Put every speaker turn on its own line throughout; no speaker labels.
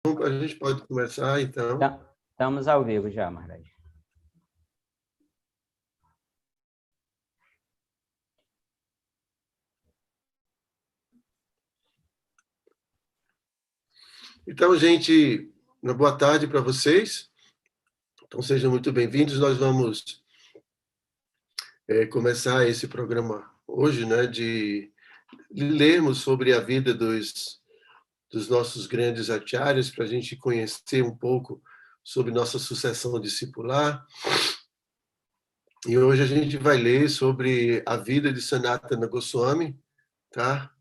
A gente pode começar, então.
Estamos ao vivo já, Maharaj.
Então, gente, uma boa tarde para vocês. Então, sejam muito bem-vindos. Nós vamos começar esse programa hoje, né, de lermos sobre a vida dos nossos grandes acharyas, para a gente conhecer um pouco sobre nossa sucessão discipular. E hoje a gente vai ler sobre a vida de Sanatana Goswami, tá?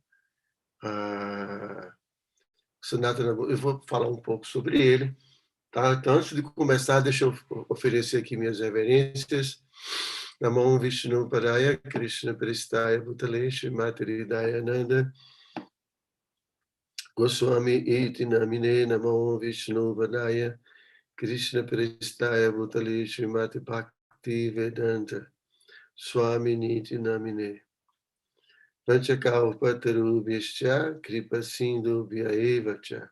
Sanatana, eu vou falar um pouco sobre ele, tá? Então, antes de começar, deixa eu oferecer aqui minhas reverências. Namo Vishnu Padaya, Krishna Prestaya Bhutale, Srimati Dayananda Goswami Iti Namine, Namo Vishnu Padaya, Krishna Prestaya Bhutale, Srimati Bhakti Vedanta Swami Niti Namine. Panchakalpatarubhyascha Kripa Sindhu Bhyaevacha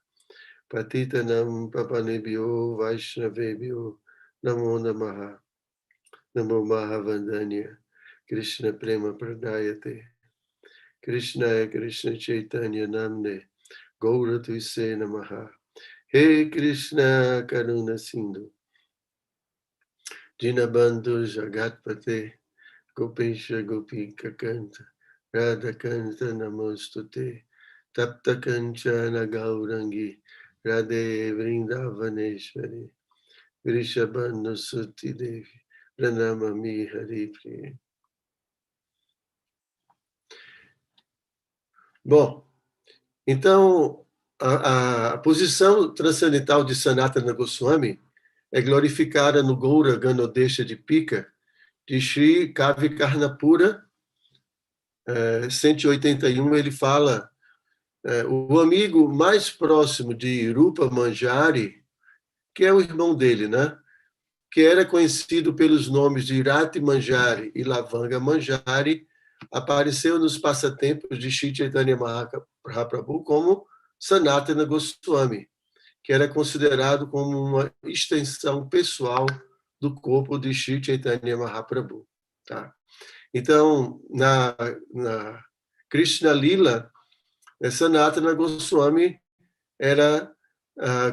Patitanam Papanebhyo Vaishnavebhyo Namo Namaha Namo Mahavandanya Krishna Prema Pradayate Krishna Krishna Chaitanya Namne Gaura Tuise Namaha He Krishna Karuna Sindhu Dinabandhu Jagatpate Gopesha Gopika Kanta Radha Kanta Namostute Tapta Kanchana Gaurangi Radhe Vrindavaneshwari Vrishabhanu Suti Devi Pranamami Hari Priya. Bom, então a posição transcendental de Sanatana Goswami é glorificada no Gaura Ganodesha de Pika de Sri Kavi Karnapura 181. Ele fala o amigo mais próximo de Rupa Manjari, que é o irmão dele, né? Que era conhecido pelos nomes de Irati Manjari e Lavanga Manjari, apareceu nos passatempos de Shri Chaitanya Mahaprabhu como Sanatana Goswami, que era considerado como uma extensão pessoal do corpo de Shri Chaitanya Mahaprabhu. Tá? Então, na Krishna Lila, Sanatana Goswami era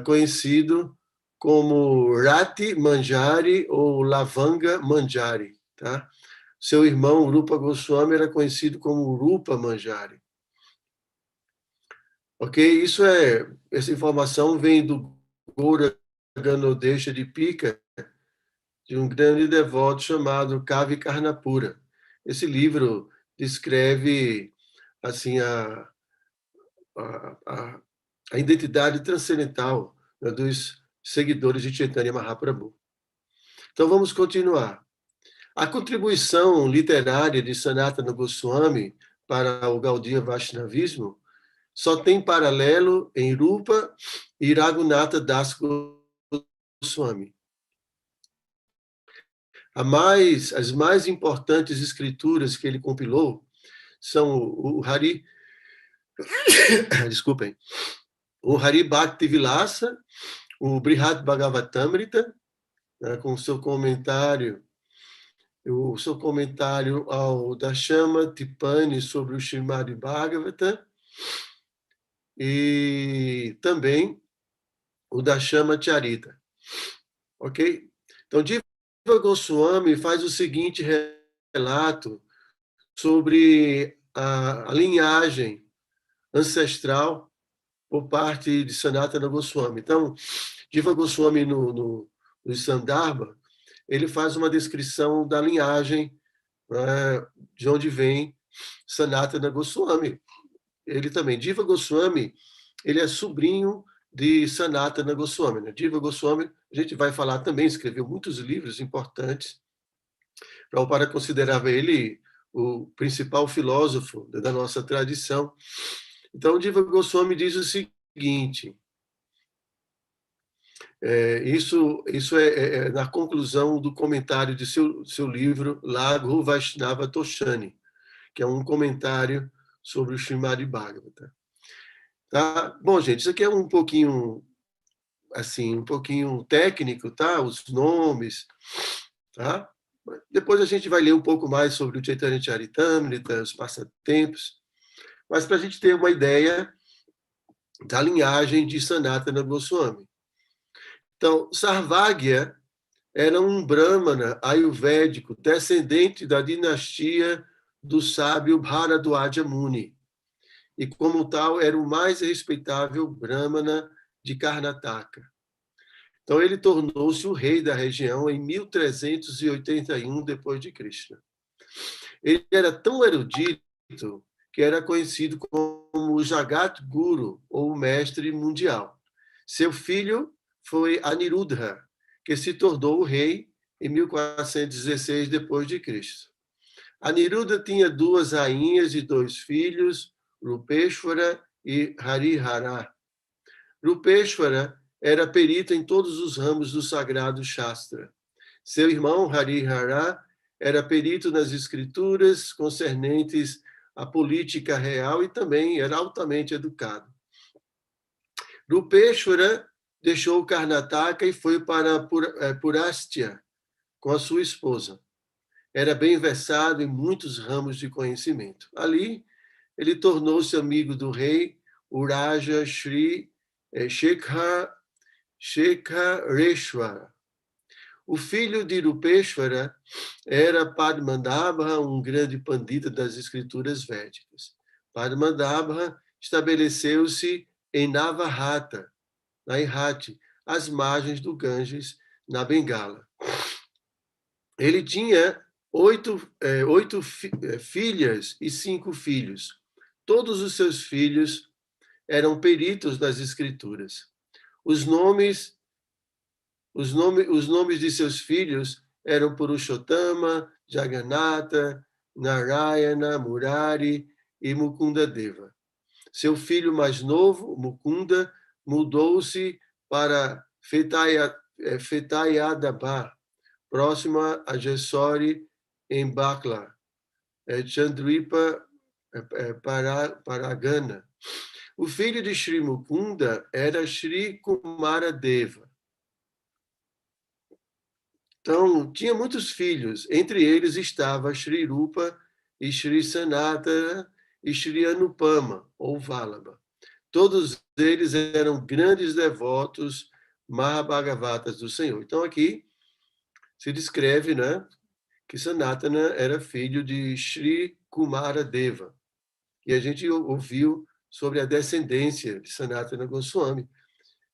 conhecido como Rati Manjari ou Lavanga Manjari. Tá? Seu irmão, Rupa Goswami, era conhecido como Rupa Manjari. Ok? Essa informação vem do Gaura Ganodesha de Pika, de um grande devoto chamado Kavi Karnapura. Esse livro descreve assim a identidade transcendental, né, dos seguidores de Chaitanya Mahaprabhu. Então vamos continuar. A contribuição literária de Sanatana Goswami para o Gaudiya Vaishnavismo só tem paralelo em Rupa e Raghunatha Das Goswami. As mais importantes escrituras que ele compilou são o Hari desculpem, o Hari Bhakti Vilasa, o Brihad Bhagavatamrita, né, com o seu comentário ao Dashama Tipani sobre o Srimad Bhagavata, e também o Dashama Charita. Ok? Então, Jiva Goswami faz o seguinte relato sobre a linhagem ancestral por parte de Sanatana Goswami. Então, Jiva Goswami, no Sandarbha, ele faz uma descrição da linhagem, né, de onde vem Sanatana Goswami. Ele também, Jiva Goswami, ele é sobrinho de Sanatana Goswami. Né? Jiva Goswami, a gente vai falar também, escreveu muitos livros importantes. Prabhupada considerava ele o principal filósofo da nossa tradição. Então, Jiva Goswami diz o seguinte, isso é na conclusão do comentário de seu livro Laghu Vaishnava Toshani, que é um comentário sobre o Srimad Bhagavata. Tá? Bom, gente, isso aqui é um pouquinho assim, um pouquinho técnico, tá? Os nomes, tá? Depois a gente vai ler um pouco mais sobre o Chaitanya Charitamrita, os passatempos, mas para a gente ter uma ideia da linhagem de Sanatana Goswami. Então, Sarvagya era um brahmana ayurvédico, descendente da dinastia do sábio Bharadwaja Muni, e como tal era o mais respeitável brahmana de Karnataka. Então ele tornou-se o rei da região em 1381 depois de Krishna. Ele era tão erudito que era conhecido como o Jagat Guru, ou o mestre mundial. Seu filho foi Aniruddha, que se tornou o rei em 1416 depois de Cristo. Aniruddha tinha 2 rainhas e 2 filhos, Rupeshwara e Harihara. Rupeshwara era perito em todos os ramos do sagrado Shastra. Seu irmão Harihara era perito nas escrituras concernentes à política real e também era altamente educado. Rupeshwara deixou Karnataka e foi para Purastya com a sua esposa. Era bem versado em muitos ramos de conhecimento. Ali, ele tornou-se amigo do rei, o Raja Shri Shekhareshwara. O filho de Rupeshwara era Padmanabha, um grande pandita das escrituras védicas. Padmanabha estabeleceu-se em Navarrata, na Irati, às margens do Ganges, na Bengala. Ele tinha 8 filhas e 5 filhos. Todos os seus filhos eram peritos nas escrituras. Os nomes de seus filhos eram Purushottama, Jagannatha, Narayana, Murari e Mukunda Deva. Seu filho mais novo, Mukunda, mudou-se para Fetayadabha, próxima a Jessori, em Bakla, Chandripa Paragana. O filho de Sri Mukunda era Sri Kumara Deva. Então, tinha muitos filhos. Entre eles estava Sri Rupa e Sri Sanatana e Sri Anupama, ou Vallabha. Todos eles eram grandes devotos Mahabhagavatas do Senhor. Então, aqui se descreve, né, que Sanatana era filho de Sri Kumara Deva. E a gente ouviu sobre a descendência de Sanatana Goswami,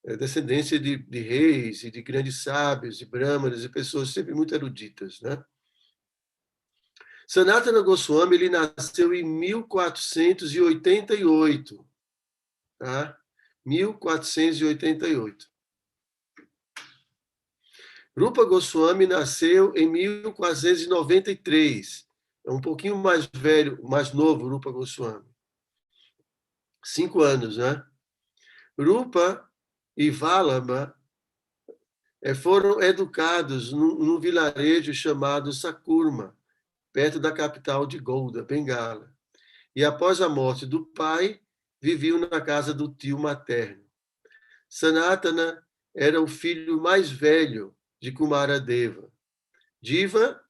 a descendência de reis e de grandes sábios, de brahmanas e pessoas sempre muito eruditas, né? Sanatana Goswami, ele nasceu em 1488, tá? 1488. Rupa Goswami nasceu em 1493. É um pouquinho mais velho, mais novo, Rupa Goswami. 5 anos, né? Rupa e Vallabha foram educados num vilarejo chamado Sakurma, perto da capital de Golda, Bengala. E após a morte do pai, viviam na casa do tio materno. Sanatana era o filho mais velho de Kumaradeva. Diva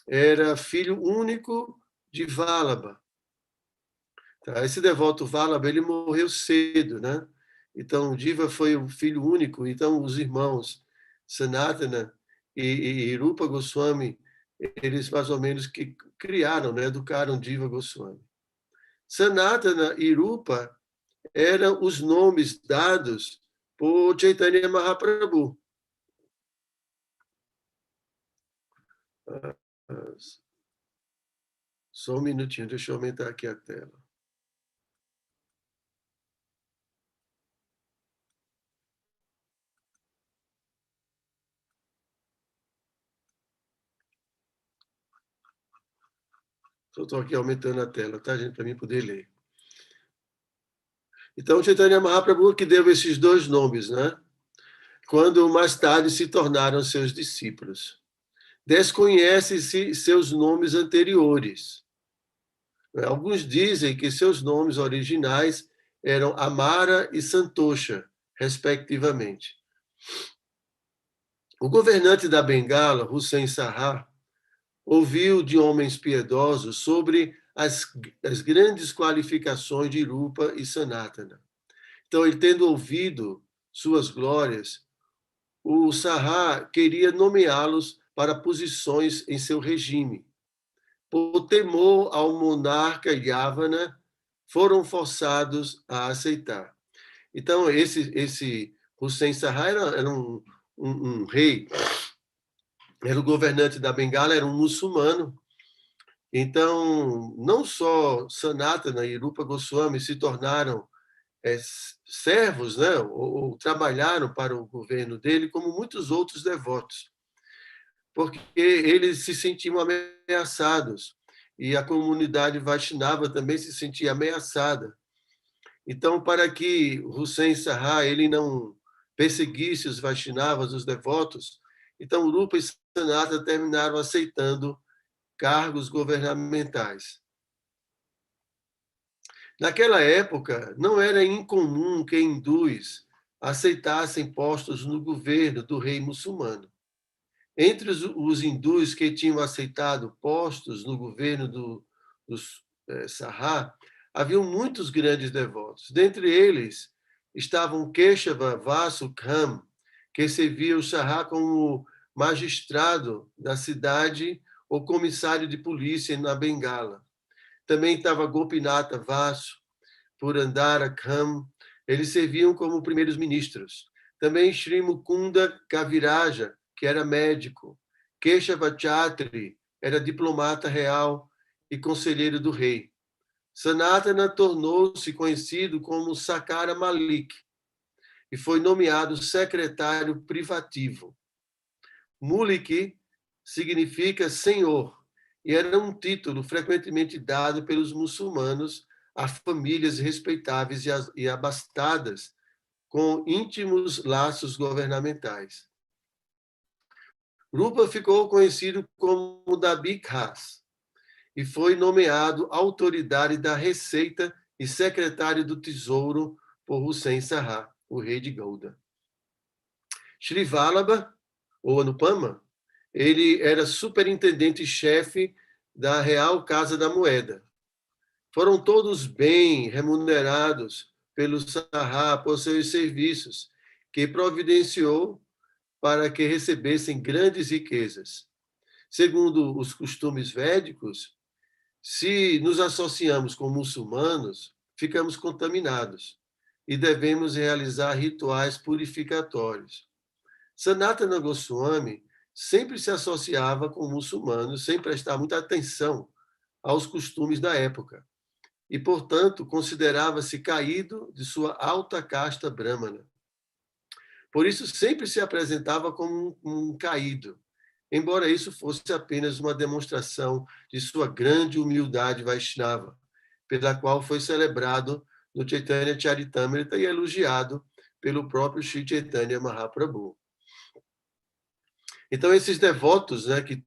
era filho único de Vallabha. Esse devoto Vallabha, ele morreu cedo, né? Então, Diva foi o filho único. Então, os irmãos Sanatana e Rupa Goswami, eles mais ou menos que criaram, né? Educaram Diva Goswami. Sanatana e Rupa eram os nomes dados por Chaitanya Mahaprabhu. Só um minutinho, deixa eu aumentar aqui a tela. Estou aqui aumentando a tela, tá, gente, para mim poder ler. Então, Chaitanya Mahaprabhu que deu esses 2 nomes, né? Quando mais tarde se tornaram seus discípulos. Desconhece-se seus nomes anteriores. Alguns dizem que seus nomes originais eram Amara e Santosha, respectivamente. O governante da Bengala, Hussein Sahar, ouviu de homens piedosos sobre as grandes qualificações de Rupa e Sanatana. Então, ele tendo ouvido suas glórias, o Sahar queria nomeá-los para posições em seu regime. Por temor ao monarca Yavana, foram forçados a aceitar. Então, esse Hussein Sahar era um rei, era o governante da Bengala, era um muçulmano. Então, não só Sanatana e Rupa Goswami se tornaram servos, né, ou trabalharam para o governo dele, como muitos outros devotos, porque eles se sentiam ameaçados e a comunidade Vaishnava também se sentia ameaçada. Então, para que Hussein Sahar ele não perseguisse os Vaishnavas, os devotos, então Rupa e Sanatana terminaram aceitando cargos governamentais. Naquela época, não era incomum que hindus aceitassem postos no governo do rei muçulmano. Entre os hindus que tinham aceitado postos no governo dos Sahar, haviam muitos grandes devotos. Dentre eles estavam Keshava Vasukam, que servia o Sahar como magistrado da cidade ou comissário de polícia na Bengala. Também estava Gopinatha Vasu, Purandara Kham, eles serviam como primeiros ministros. Também Sri Mukunda Kaviraja, que era médico. Keshava Chatri era diplomata real e conselheiro do rei. Sanatana tornou-se conhecido como Sakara Malik e foi nomeado secretário privativo. Muliki significa senhor e era um título frequentemente dado pelos muçulmanos a famílias respeitáveis e abastadas com íntimos laços governamentais. Rupa ficou conhecido como Dabi Khas e foi nomeado autoridade da Receita e secretário do Tesouro por Hussein Sahar, o rei de Gouda. Shri Vallabha, ou Anupama, ele era superintendente-chefe da Real Casa da Moeda. Foram todos bem remunerados pelo Sahar por seus serviços, que providenciou para que recebessem grandes riquezas. Segundo os costumes védicos, se nos associamos com muçulmanos, ficamos contaminados e devemos realizar rituais purificatórios. Sanatana Goswami sempre se associava com muçulmanos sem prestar muita atenção aos costumes da época e, portanto, considerava-se caído de sua alta casta brahmana. Por isso, sempre se apresentava como um caído, embora isso fosse apenas uma demonstração de sua grande humildade Vaishnava, pela qual foi celebrado no Chaitanya Charitamrita e elogiado pelo próprio Sri Chaitanya Mahaprabhu. Então, esses devotos, né, que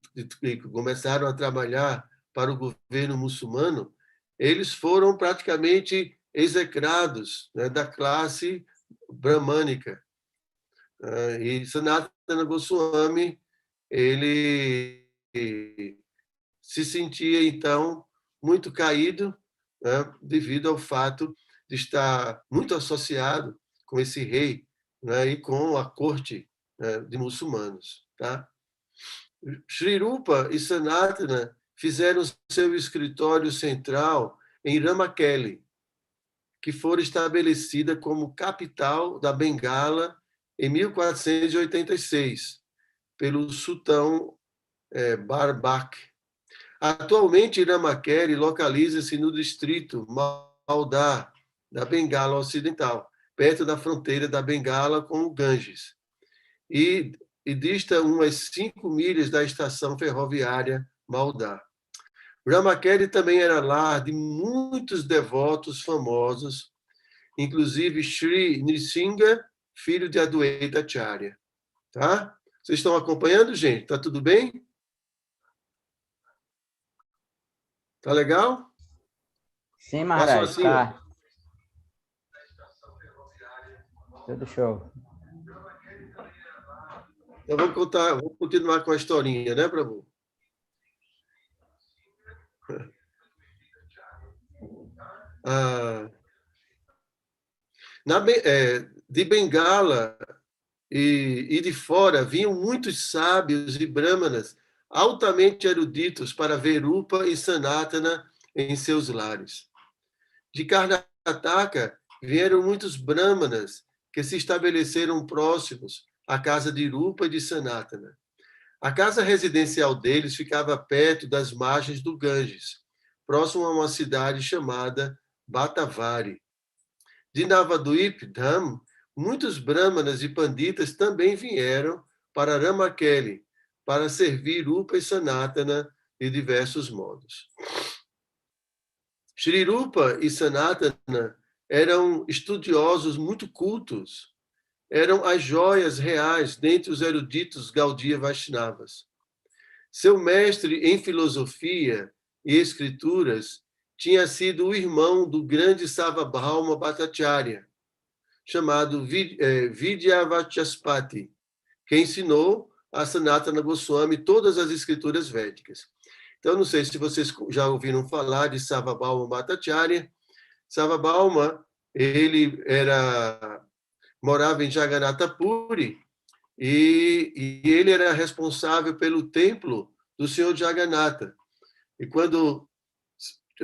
começaram a trabalhar para o governo muçulmano, eles foram praticamente execrados, né, da classe bramânica. E Sanatana Goswami, ele se sentia, então, muito caído, né, devido ao fato de estar muito associado com esse rei, né, e com a corte, né, de muçulmanos. Tá? Sri Rupa e Sanatana fizeram seu escritório central em Ramakeli, que foi estabelecida como capital da Bengala em 1486, pelo sultão Barbak. Atualmente, Ramakeli localiza-se no distrito Maldá, da Bengala Ocidental, perto da fronteira da Bengala com o Ganges, e dista umas 5 milhas da estação ferroviária Maldá. Ramakeli também era lar de muitos devotos famosos, inclusive Sri Nrsinga, filho de Adwaita Acharya. Tá? Vocês estão acompanhando, gente? Tá tudo bem? Tá legal?
Sim,
Façam
Maharaj,
assim, ó.
tá. Tudo show.
Então, vamos continuar com a historinha, né, Prabhu? Ah, de Bengala e de fora vinham muitos sábios e brahmanas altamente eruditos para ver Rupa e Sanatana em seus lares. De Karnataka vieram muitos brahmanas que se estabeleceram próximos à casa de Rupa e de Sanatana. A casa residencial deles ficava perto das margens do Ganges, próximo a uma cidade chamada Batavari. De Navadvip Dham, muitos brahmanas e panditas também vieram para Ramakeli para servir Rupa e Sanatana de diversos modos. Shri Rupa e Sanatana eram estudiosos muito cultos, eram as joias reais dentre os eruditos Gaudiya Vaishnavas. Seu mestre em filosofia e escrituras tinha sido o irmão do grande Sarvabhauma Bhattacharya, chamado Vidyavachaspati, que ensinou a Sanatana Goswami todas as escrituras védicas. Então, não sei se vocês já ouviram falar de Sarvabhauma Bhattacharya. Sarvabhauma, ele morava em Jagannatha Puri e ele era responsável pelo templo do Senhor Jagannatha. E quando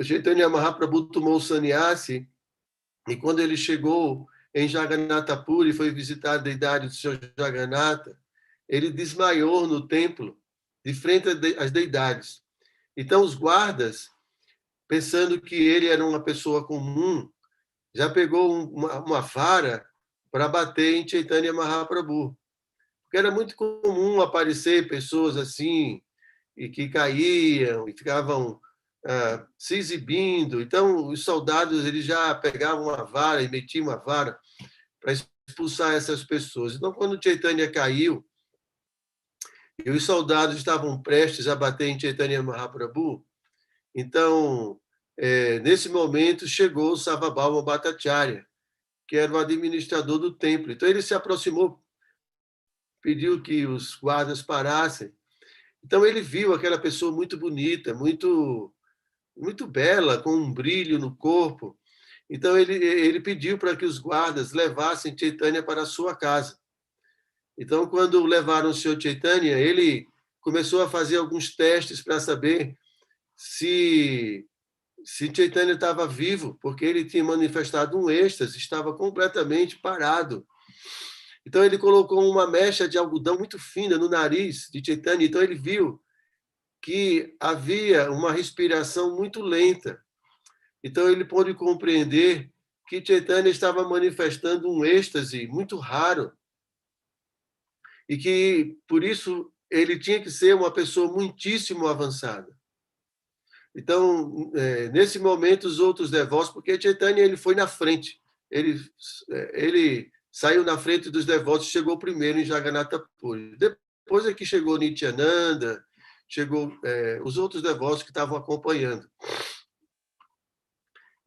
Chaitanya Mahaprabhu tomou o sannyasi, e quando ele chegou em Jagannatha Puri e foi visitar a deidade do Senhor Jagannatha, ele desmaiou no templo, de frente às deidades. Então, os guardas, pensando que ele era uma pessoa comum, já pegou uma vara para bater em Chaitanya Mahaprabhu. Porque era muito comum aparecer pessoas assim, e que caíam, e ficavam se exibindo. Então, os soldados eles já pegavam uma vara e metiam uma vara para expulsar essas pessoas. Então, quando Chaitanya caiu, e os soldados estavam prestes a bater em Chaitanya Mahaprabhu, então, nesse momento, chegou o Sarvabhauma Bhattacharya, que era o administrador do templo. Então, ele se aproximou, pediu que os guardas parassem. Então, ele viu aquela pessoa muito bonita, muito, muito bela, com um brilho no corpo. Então, ele pediu para que os guardas levassem Chaitanya para a sua casa. Então, quando levaram o Senhor Chaitanya, ele começou a fazer alguns testes para saber se Chaitanya estava vivo, porque ele tinha manifestado um êxtase, estava completamente parado. Então, ele colocou uma mecha de algodão muito fina no nariz de Chaitanya. Então, ele viu que havia uma respiração muito lenta. Então, ele pôde compreender que Chaitanya estava manifestando um êxtase muito raro e que, por isso, ele tinha que ser uma pessoa muitíssimo avançada. Então, nesse momento, os outros devotos, porque Chaitanya ele foi na frente, ele saiu na frente dos devotos, chegou primeiro em Jagannatha Puri. Depois é que chegou Nityananda, chegou os outros devotos que estavam acompanhando.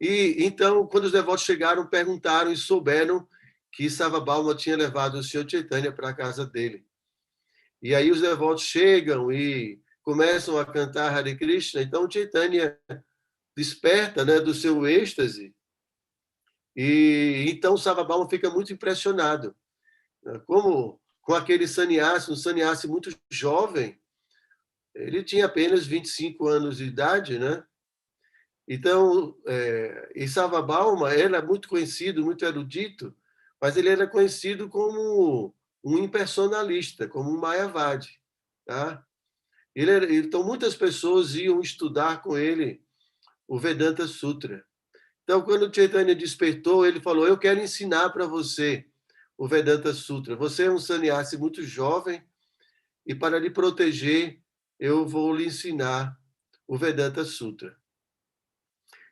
E então, quando os devotos chegaram, perguntaram e souberam que Sarvabhauma tinha levado o Senhor Chaitanya para a casa dele. E aí os devotos chegam e começam a cantar Hare Krishna. Então, Chaitanya desperta, né, do seu êxtase. E então Sarvabhauma fica muito impressionado. Como com aquele sannyasi, um sannyasi muito jovem, ele tinha apenas 25 anos de idade, né? Então, e Sarvabhauma era muito conhecido, muito erudito, mas ele era conhecido como um impersonalista, como um Mayavadi, tá? Então, muitas pessoas iam estudar com ele o Vedanta Sutra. Então, quando Chaitanya despertou, ele falou: eu quero ensinar para você o Vedanta Sutra. Você é um sannyasi muito jovem e, para lhe proteger, eu vou lhe ensinar o Vedanta Sutra.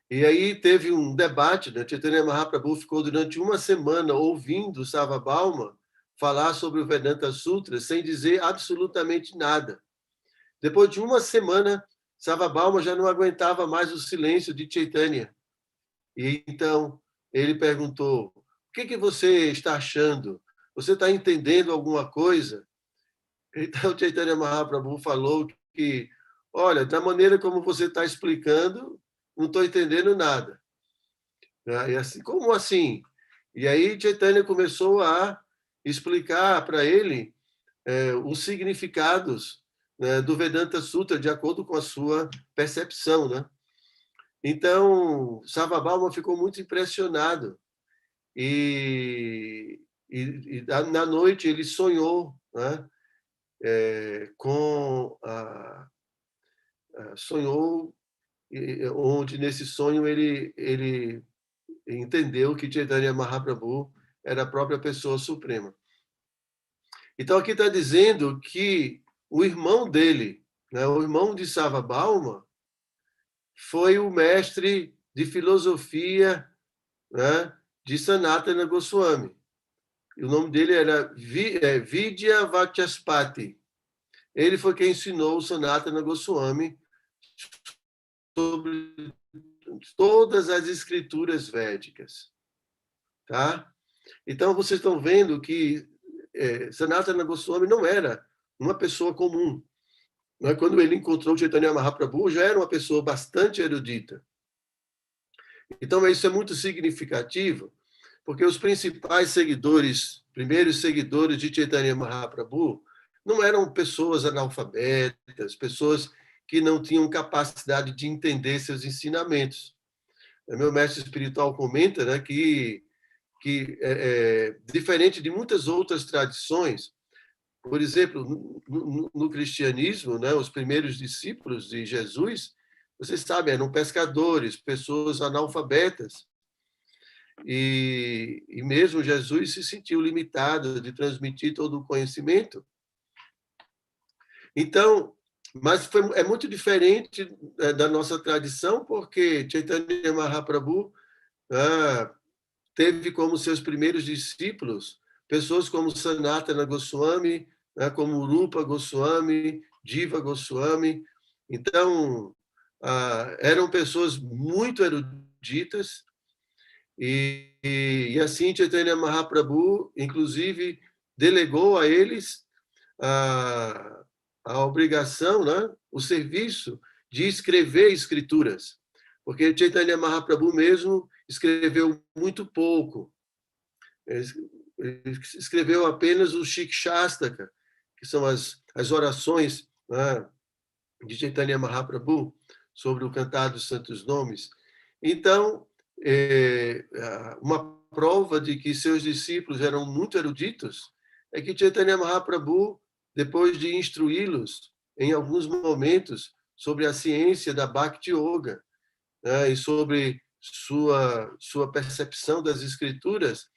E aí teve um debate, né? Chaitanya Mahaprabhu ficou durante uma semana ouvindo Sarvabhauma falar sobre o Vedanta Sutra sem dizer absolutamente nada. Depois de uma semana, Sarvabhauma já não aguentava mais o silêncio de Chaitanya. E então ele perguntou: o que você está achando Você está entendendo alguma coisa? Então, Chaitanya Mahaprabhu falou que, olha, da maneira como você está explicando, não estou entendendo nada. E assim, como assim? E aí Chaitanya começou a explicar para ele os significados, né, do Vedanta Sutra de acordo com a sua percepção, né? Então, Sarvabhauma ficou muito impressionado e na noite ele sonhou, né, sonhou onde nesse sonho ele entendeu que Chaitanya Mahaprabhu era a própria pessoa suprema. Então aqui está dizendo que o irmão dele, né, o irmão de Sarvabhauma, foi o mestre de filosofia, né, de Sanatana Goswami. E o nome dele era Vidya Vachaspati. Ele foi quem ensinou o Sanatana Goswami sobre todas as escrituras védicas. Tá? Então, vocês estão vendo que Sanatana Goswami não era uma pessoa comum. Quando ele encontrou Chaitanya Mahaprabhu, já era uma pessoa bastante erudita. Então, isso é muito significativo, porque os principais seguidores, primeiros seguidores de Chaitanya Mahaprabhu, não eram pessoas analfabetas, pessoas que não tinham capacidade de entender seus ensinamentos. Meu mestre espiritual comenta, né, que diferente de muitas outras tradições, por exemplo, no cristianismo, né, os primeiros discípulos de Jesus, vocês sabem, eram pescadores, pessoas analfabetas. E mesmo Jesus se sentiu limitado de transmitir todo o conhecimento. Então, mas é muito diferente da nossa tradição, porque Chaitanya Mahaprabhu teve como seus primeiros discípulos pessoas como Sanatana Goswami, como Rupa Goswami, Jiva Goswami. Então, eram pessoas muito eruditas, e assim Chaitanya Mahaprabhu, inclusive, delegou a eles a obrigação, né, o serviço de escrever escrituras, porque Chaitanya Mahaprabhu mesmo escreveu muito pouco. Ele escreveu apenas o Shikshastaka, que são as orações, né, de Chaitanya Mahaprabhu sobre o cantar dos santos nomes. Então, uma prova de que seus discípulos eram muito eruditos é que Chaitanya Mahaprabhu, depois de instruí-los em alguns momentos sobre a ciência da Bhakti Yoga, né, e sobre sua percepção das escrituras,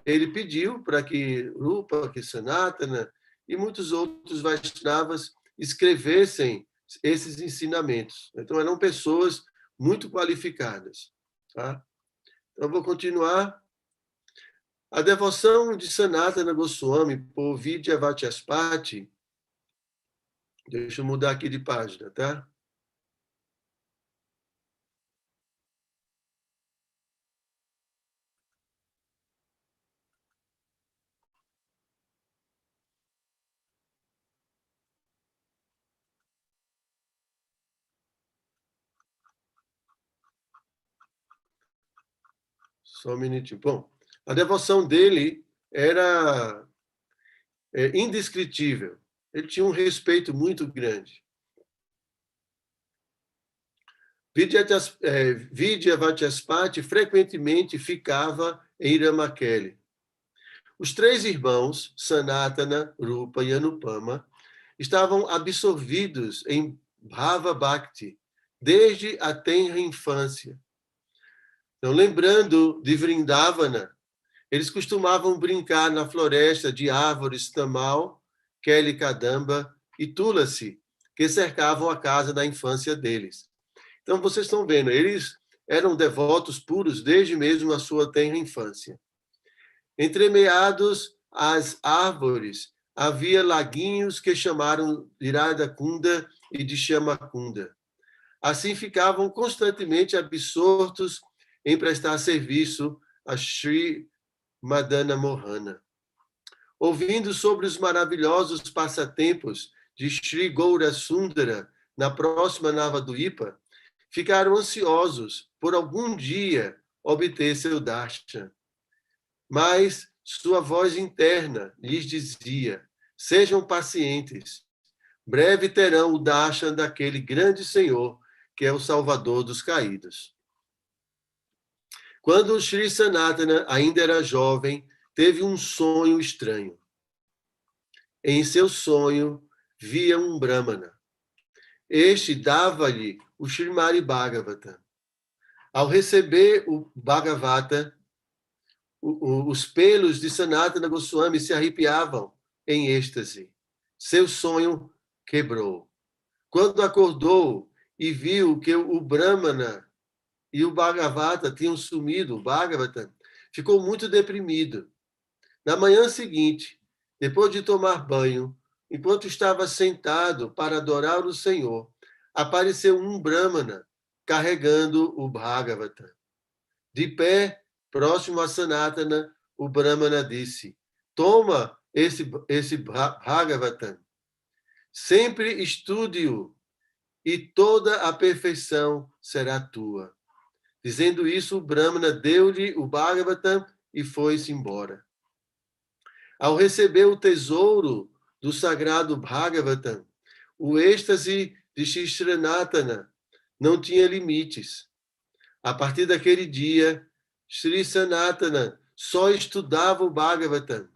ele pediu para que Rupa, que Sanatana e muitos outros Vaishnavas escrevessem esses ensinamentos. Então, eram pessoas muito qualificadas. Tá? Então, vou continuar. A devoção de Sanatana Goswami por Vidya Vachaspati. Deixa eu mudar aqui de página, tá? Só um minutinho. Bom, a devoção dele era indescritível. Ele tinha um respeito muito grande. Vidya Vachaspati frequentemente ficava em Ramakeli. Os três irmãos, Sanatana, Rupa e Anupama, estavam absorvidos em Bhava Bhakti desde a tenra infância. Então, lembrando de Vrindavana, eles costumavam brincar na floresta de árvores tamal, Kelly Kadamba e Tulasi, que cercavam a casa da infância deles. Então, vocês estão vendo, eles eram devotos puros desde mesmo a sua tenra infância. Entremeados às árvores, havia laguinhos que chamaram de Radhakunda e de Shyamakunda. Assim ficavam constantemente absortos em prestar serviço a Sri Madana Mohana. ouvindo sobre os maravilhosos passatempos de Sri Gaurasundara na próxima Navaduipa, ficaram ansiosos por algum dia obter seu darshan. Mas sua voz interna lhes dizia: sejam pacientes, breve terão o darshan daquele grande Senhor que é o Salvador dos caídos. Quando Sri Sanatana ainda era jovem, teve um sonho estranho. Em seu sonho, via um Brahmana. Este dava-lhe o Srimad Bhagavatam. Ao receber o Bhagavata, os pelos de Sanatana Goswami se arrepiavam em êxtase. Seu sonho quebrou. Quando acordou e viu que o Brahmana e o Bhagavata tinham sumido, o Bhagavatam, ficou muito deprimido. Na manhã seguinte, depois de tomar banho, enquanto estava sentado para adorar o Senhor, apareceu um Brahmana carregando o Bhagavatam. De pé, próximo a Sanatana, o Brahmana disse: toma esse Bhagavatam, sempre estude-o e toda a perfeição será tua. Dizendo isso, o Brahmana deu-lhe o Bhagavatam e foi-se embora. Ao receber o tesouro do sagrado Bhagavatam, o êxtase de Shishranatana não tinha limites. A partir daquele dia, Sri Sanatana só estudava o Bhagavatam,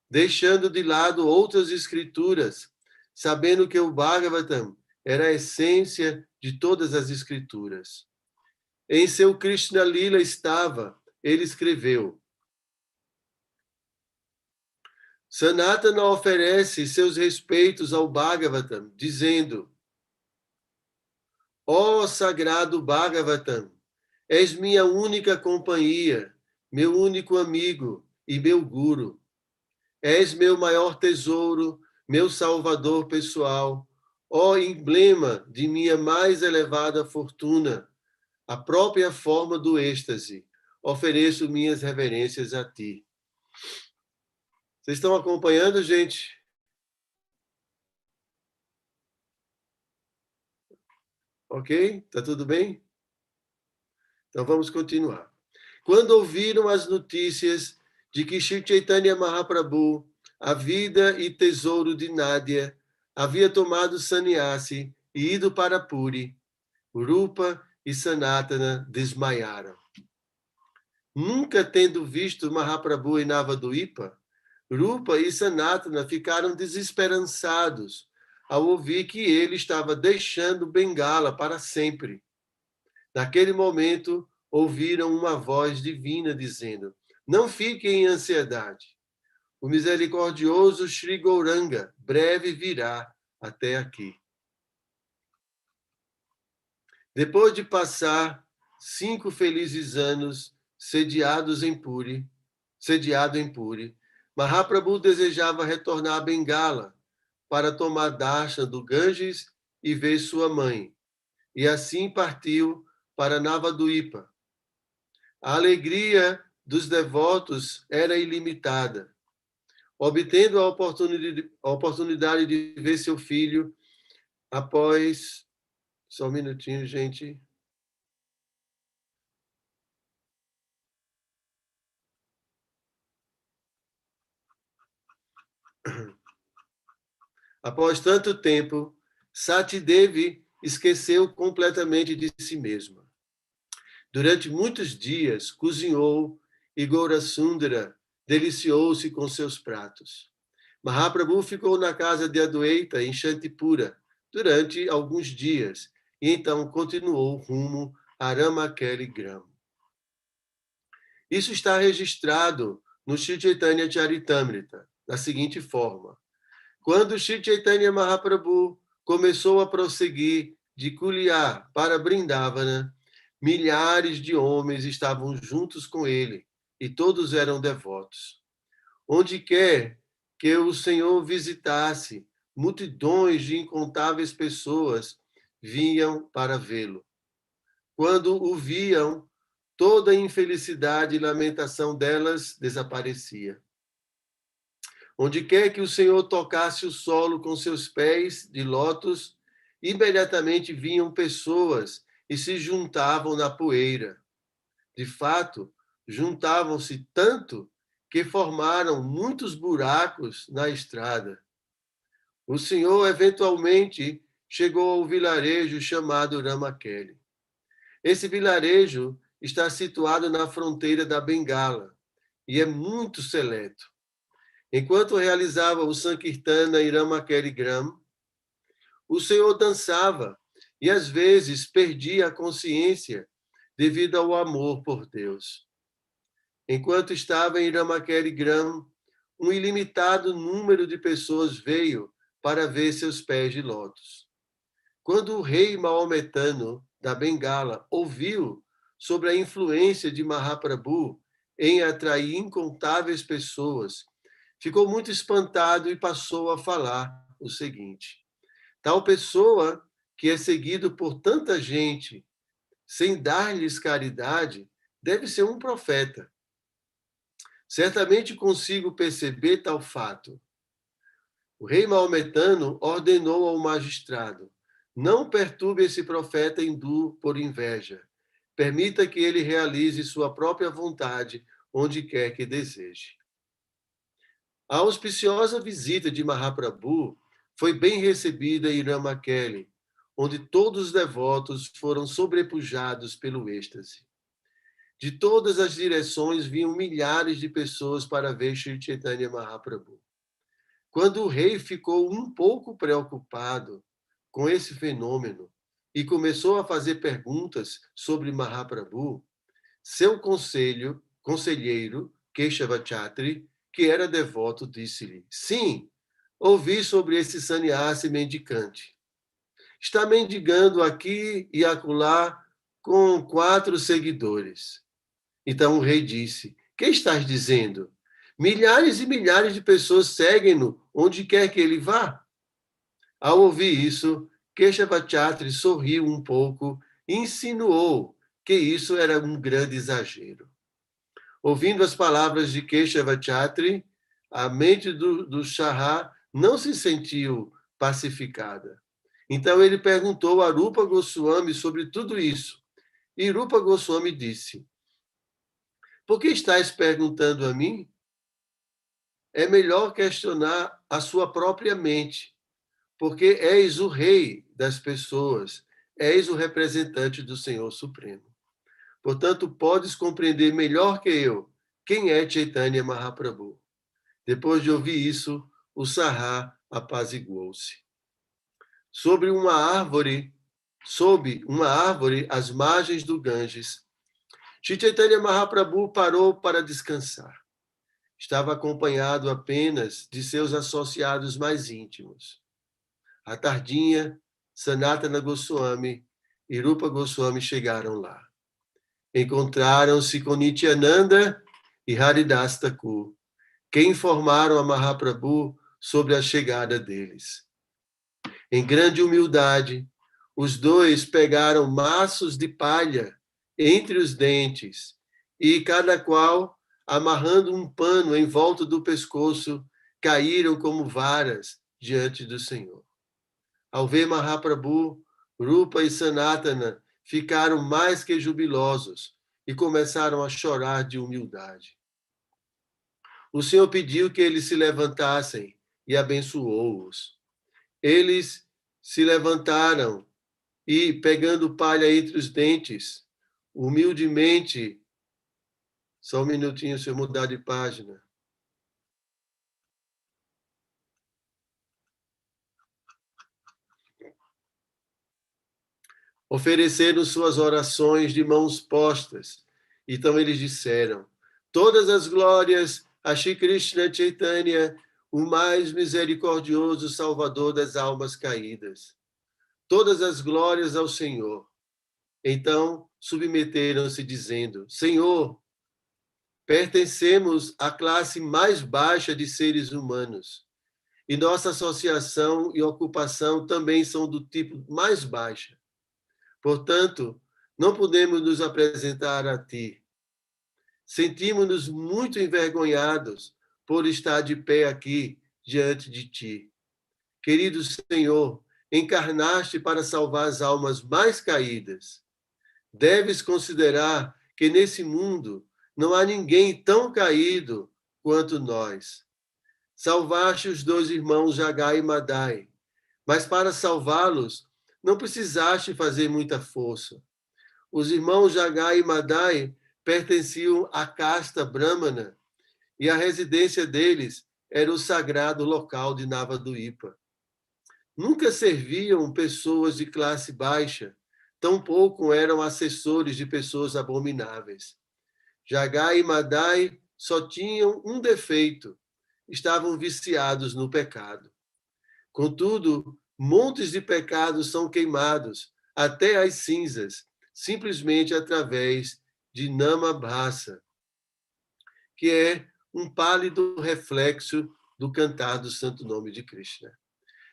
deixando de lado outras escrituras, sabendo que o Bhagavatam era a essência de todas as escrituras. Em seu Krishna Lila estava, ele escreveu: Sanatana oferece seus respeitos ao Bhagavatam, dizendo: ó sagrado Bhagavatam, és minha única companhia, meu único amigo e meu guru. És meu maior tesouro, meu salvador pessoal, ó emblema de minha mais elevada fortuna, a própria forma do êxtase. Ofereço minhas reverências a ti. Vocês estão acompanhando, gente? Ok? Tá tudo bem? Então vamos continuar. Quando ouviram as notícias de que Shri Chaitanya Mahaprabhu, a vida e tesouro de Nádia, havia tomado sannyasi e ido para Puri, Rupa e Sanatana desmaiaram. Nunca tendo visto Mahaprabhu em Navaduipa, Rupa e Sanatana ficaram desesperançados ao ouvir que ele estava deixando Bengala para sempre. Naquele momento, ouviram uma voz divina dizendo: não fiquem em ansiedade. O misericordioso Sri Gauranga breve virá até aqui. Depois de passar 5 felizes anos sediado em Puri, Mahaprabhu desejava retornar a Bengala para tomar darshan do Ganges e ver sua mãe, e assim partiu para Navaduipa. A alegria dos devotos era ilimitada. Obtendo a oportunidade de ver seu filho após... Só um minutinho, gente. Após tanto tempo, Sati Devi esqueceu completamente de si mesma. Durante muitos dias, cozinhou e Gaurasundara deliciou-se com seus pratos. Mahaprabhu ficou na casa de Adwaita, em Shantipura, durante alguns dias, e então continuou rumo a Ramakeli Gram. Isso está registrado no Sri Chaitanya Charitamrita, da seguinte forma: quando Sri Chaitanya Mahaprabhu começou a prosseguir de Kuliar para Brindavana, milhares de homens estavam juntos com ele e todos eram devotos. Onde quer que o Senhor visitasse, multidões de incontáveis pessoas vinham para vê-lo. Quando o viam, toda a infelicidade e lamentação delas desaparecia. Onde quer que o Senhor tocasse o solo com seus pés de lótus, imediatamente vinham pessoas e se juntavam na poeira. De fato, juntavam-se tanto que formaram muitos buracos na estrada. O Senhor, eventualmente, chegou ao vilarejo chamado Ramaquele. Esse vilarejo está situado na fronteira da Bengala e é muito seleto. Enquanto realizava o Sankirtana em Ramaquele Gram, o Senhor dançava e às vezes perdia a consciência devido ao amor por Deus. Enquanto estava em Ramaquele Gram, um ilimitado número de pessoas veio para ver seus pés de lótus. Quando o rei maometano da Bengala ouviu sobre a influência de Mahaprabhu em atrair incontáveis pessoas, ficou muito espantado e passou a falar o seguinte: tal pessoa que é seguido por tanta gente, sem dar-lhes caridade, deve ser um profeta. Certamente consigo perceber tal fato. O rei maometano ordenou ao magistrado: não perturbe esse profeta hindu por inveja. Permita que ele realize sua própria vontade onde quer que deseje. A auspiciosa visita de Mahaprabhu foi bem recebida em Ramaquele, onde todos os devotos foram sobrepujados pelo êxtase. De todas as direções vinham milhares de pessoas para ver Sri Chaitanya Mahaprabhu. Quando o rei ficou um pouco preocupado com esse fenômeno e começou a fazer perguntas sobre Mahaprabhu, seu conselheiro, Keshava Chatri, que era devoto, disse-lhe: sim, ouvi sobre esse sannyasi mendicante. Está mendigando aqui e acolá com 4 seguidores. Então o rei disse: que estás dizendo? Milhares e milhares de pessoas seguem-no onde quer que ele vá. Ao ouvir isso, Keshava Chatri sorriu um pouco e insinuou que isso era um grande exagero. Ouvindo as palavras de Keshava Chatri, a mente do Shah não se sentiu pacificada. Então ele perguntou a Rupa Goswami sobre tudo isso. E Rupa Goswami disse: por que estás perguntando a mim? É melhor questionar a sua própria mente, porque és o rei das pessoas, és o representante do Senhor Supremo. Portanto, podes compreender melhor que eu quem é Chaitanya Mahaprabhu. Depois de ouvir isso, o Sará apaziguou-se. Sob uma árvore às margens do Ganges, Sri Chaitanya Mahaprabhu parou para descansar. Estava acompanhado apenas de seus associados mais íntimos. À tardinha, Sanatana Goswami e Rupa Goswami chegaram lá. Encontraram-se com Nityananda e Haridas Thakur, que informaram a Mahaprabhu sobre a chegada deles. Em grande humildade, os dois pegaram maços de palha entre os dentes e, cada qual, amarrando um pano em volta do pescoço, caíram como varas diante do Senhor. Ao ver Mahaprabhu, Rupa e Sanatana ficaram mais que jubilosos e começaram a chorar de humildade. O Senhor pediu que eles se levantassem e abençoou-os. Eles se levantaram e, pegando palha entre os dentes, humildemente... Só um minutinho, se eu mudar de página. Ofereceram suas orações de mãos postas. Então eles disseram: todas as glórias a Shri Krishna Chaitanya, o mais misericordioso Salvador das almas caídas. Todas as glórias ao Senhor. Então submeteram-se dizendo: Senhor, pertencemos à classe mais baixa de seres humanos. E nossa associação e ocupação também são do tipo mais baixa. Portanto, não podemos nos apresentar a ti. Sentimos-nos muito envergonhados por estar de pé aqui diante de ti. Querido Senhor, encarnaste para salvar as almas mais caídas. Deves considerar que nesse mundo não há ninguém tão caído quanto nós. Salvaste os dois irmãos Jagai e Madai, mas para salvá-los não precisaste fazer muita força. Os irmãos Jagai e Madai pertenciam à casta brahmana e a residência deles era o sagrado local de Navaduipa. Nunca serviam pessoas de classe baixa, tampouco eram assessores de pessoas abomináveis. Jagai e Madai só tinham um defeito: estavam viciados no pecado. Contudo, montes de pecados são queimados até as cinzas, simplesmente através de Namabhasa, que é um pálido reflexo do cantar do santo nome de Krishna.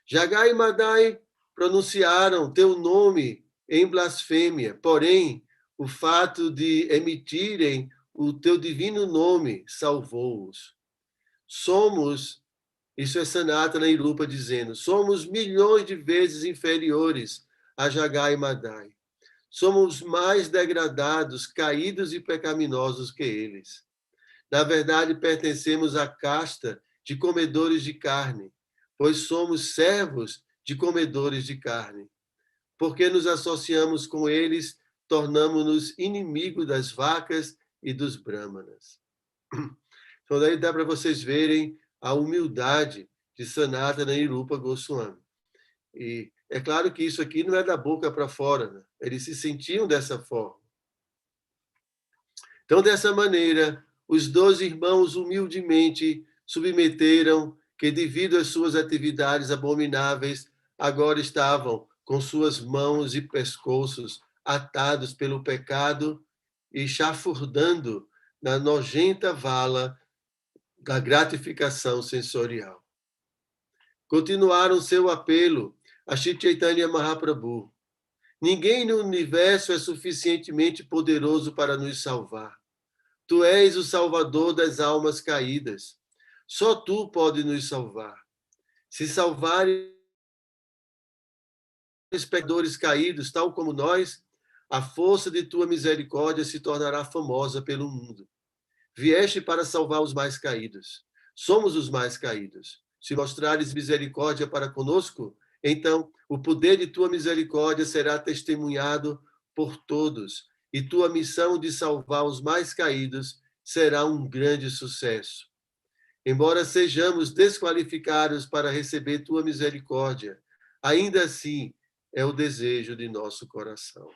Jagai e Madai pronunciaram teu nome em blasfêmia, porém, o fato de emitirem o teu divino nome salvou-os. Isso é Sanatana e Rupa dizendo, somos milhões de vezes inferiores a Jagai e Madai. Somos mais degradados, caídos e pecaminosos que eles. Na verdade, pertencemos à casta de comedores de carne, pois somos servos de comedores de carne. Porque nos associamos com eles, tornamos-nos inimigos das vacas e dos brahmanas. Então, daí dá para vocês verem a humildade de Sanatana e Rupa Goswami. E é claro que isso aqui não é da boca para fora, né? Eles se sentiam dessa forma. Então, dessa maneira, os 12 irmãos humildemente submeteram que, devido às suas atividades abomináveis, agora estavam com suas mãos e pescoços atados pelo pecado e chafurdando na nojenta vala da gratificação sensorial. Continuaram seu apelo a Shri Chaitanya Mahaprabhu. Ninguém no universo é suficientemente poderoso para nos salvar. Tu és o salvador das almas caídas. Só tu pode nos salvar. Se salvares pecadores caídos, tal como nós, a força de tua misericórdia se tornará famosa pelo mundo. Vieste para salvar os mais caídos. Somos os mais caídos. Se mostrares misericórdia para conosco, então o poder de tua misericórdia será testemunhado por todos, e tua missão de salvar os mais caídos será um grande sucesso. Embora sejamos desqualificados para receber tua misericórdia, ainda assim é o desejo de nosso coração.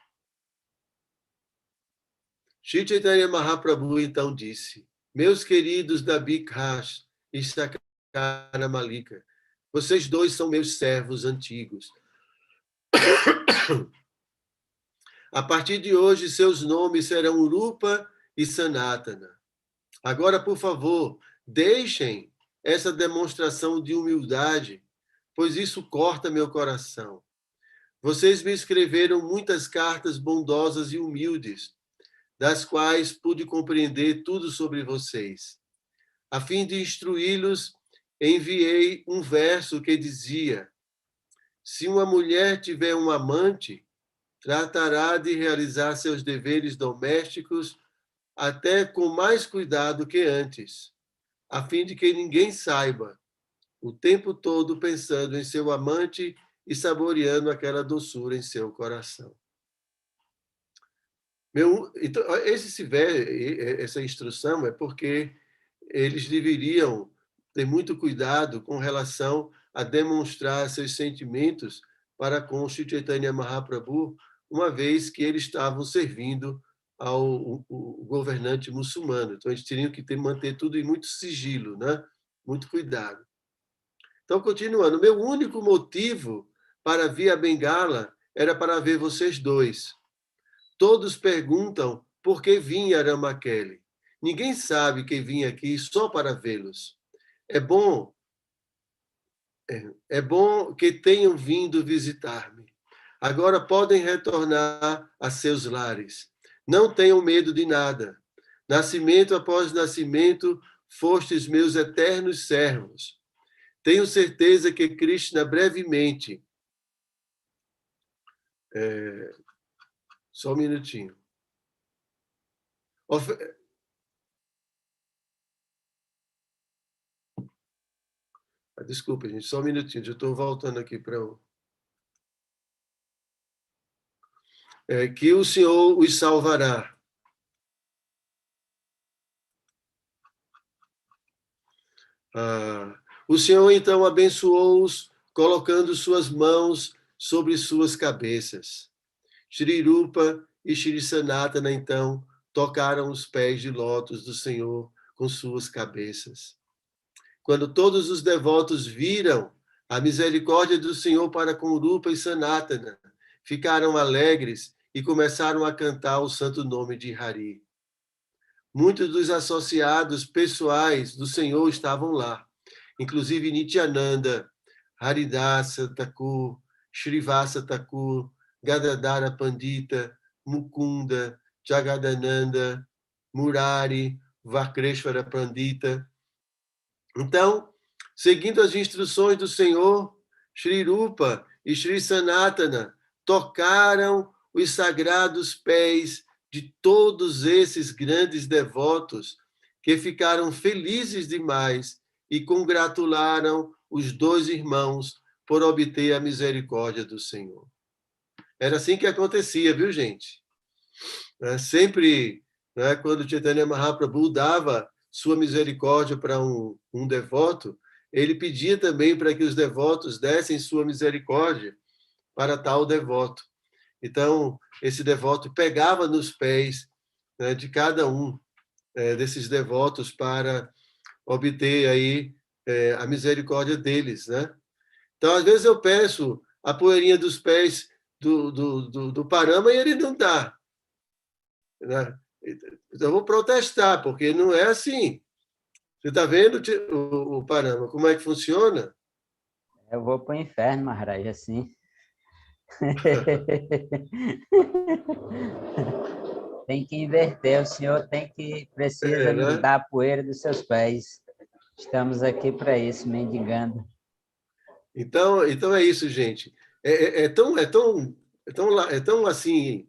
Shri Chaitanya Mahaprabhu então disse, meus queridos da Bikash e Sakara Malika, vocês dois são meus servos antigos. A partir de hoje, seus nomes serão Rupa e Sanatana. Agora, por favor, deixem essa demonstração de humildade, pois isso corta meu coração. Vocês me escreveram muitas cartas bondosas e humildes, das quais pude compreender tudo sobre vocês. A fim de instruí-los, enviei um verso que dizia, se uma mulher tiver um amante, tratará de realizar seus deveres domésticos até com mais cuidado que antes, a fim de que ninguém saiba, o tempo todo pensando em seu amante e saboreando aquela doçura em seu coração. Então, essa instrução é porque eles deveriam ter muito cuidado com relação a demonstrar seus sentimentos para com Shri Chaitanya Mahaprabhu, uma vez que eles estavam servindo ao governante muçulmano. Então, eles teriam que manter tudo em muito sigilo, né? Muito cuidado. Então, continuando, meu único motivo para vir a Bengala era para ver vocês dois. Todos perguntam por que vinha Ramakeli. Ninguém sabe que vim aqui só para vê-los. É bom que tenham vindo visitar-me. Agora podem retornar a seus lares. Não tenham medo de nada. Nascimento após nascimento, fostes meus eternos servos. Tenho certeza que Krishna brevemente... Só um minutinho. Desculpa, gente, só um minutinho. Já estou voltando aqui para o... que o Senhor os salvará. O Senhor, então, abençoou-os, colocando suas mãos sobre suas cabeças. Shri Rupa e Shri Sanatana, então, tocaram os pés de lótus do Senhor com suas cabeças. Quando todos os devotos viram a misericórdia do Senhor para com Rupa e Sanatana, ficaram alegres e começaram a cantar o santo nome de Hari. Muitos dos associados pessoais do Senhor estavam lá, inclusive Nityananda, Haridasa Thakur, Shrivasa Thakur, Gadadhara Pandita, Mukunda, Jagadananda, Murari, Vakreshwara Pandita. Então, seguindo as instruções do Senhor, Shri Rupa e Shri Sanatana tocaram os sagrados pés de todos esses grandes devotos que ficaram felizes demais e congratularam os dois irmãos por obter a misericórdia do Senhor. Era assim que acontecia, viu, gente? Sempre, quando Chaitanya Mahaprabhu dava sua misericórdia para um devoto, ele pedia também para que os devotos dessem sua misericórdia para tal devoto. Então, esse devoto pegava nos pés, de cada um desses devotos para obter aí a misericórdia deles, né? Então, às vezes eu peço a poeirinha dos pés do Parama e ele não dá, né? Então, eu vou protestar, porque não é assim. Você está vendo, o Parama, como é que funciona?
Eu vou para o inferno, Maharaj, assim. Tem que inverter, o senhor precisa nos
Né?
dar a poeira dos seus pés. Estamos aqui para isso, mendigando.
Então é isso, gente. É tão assim,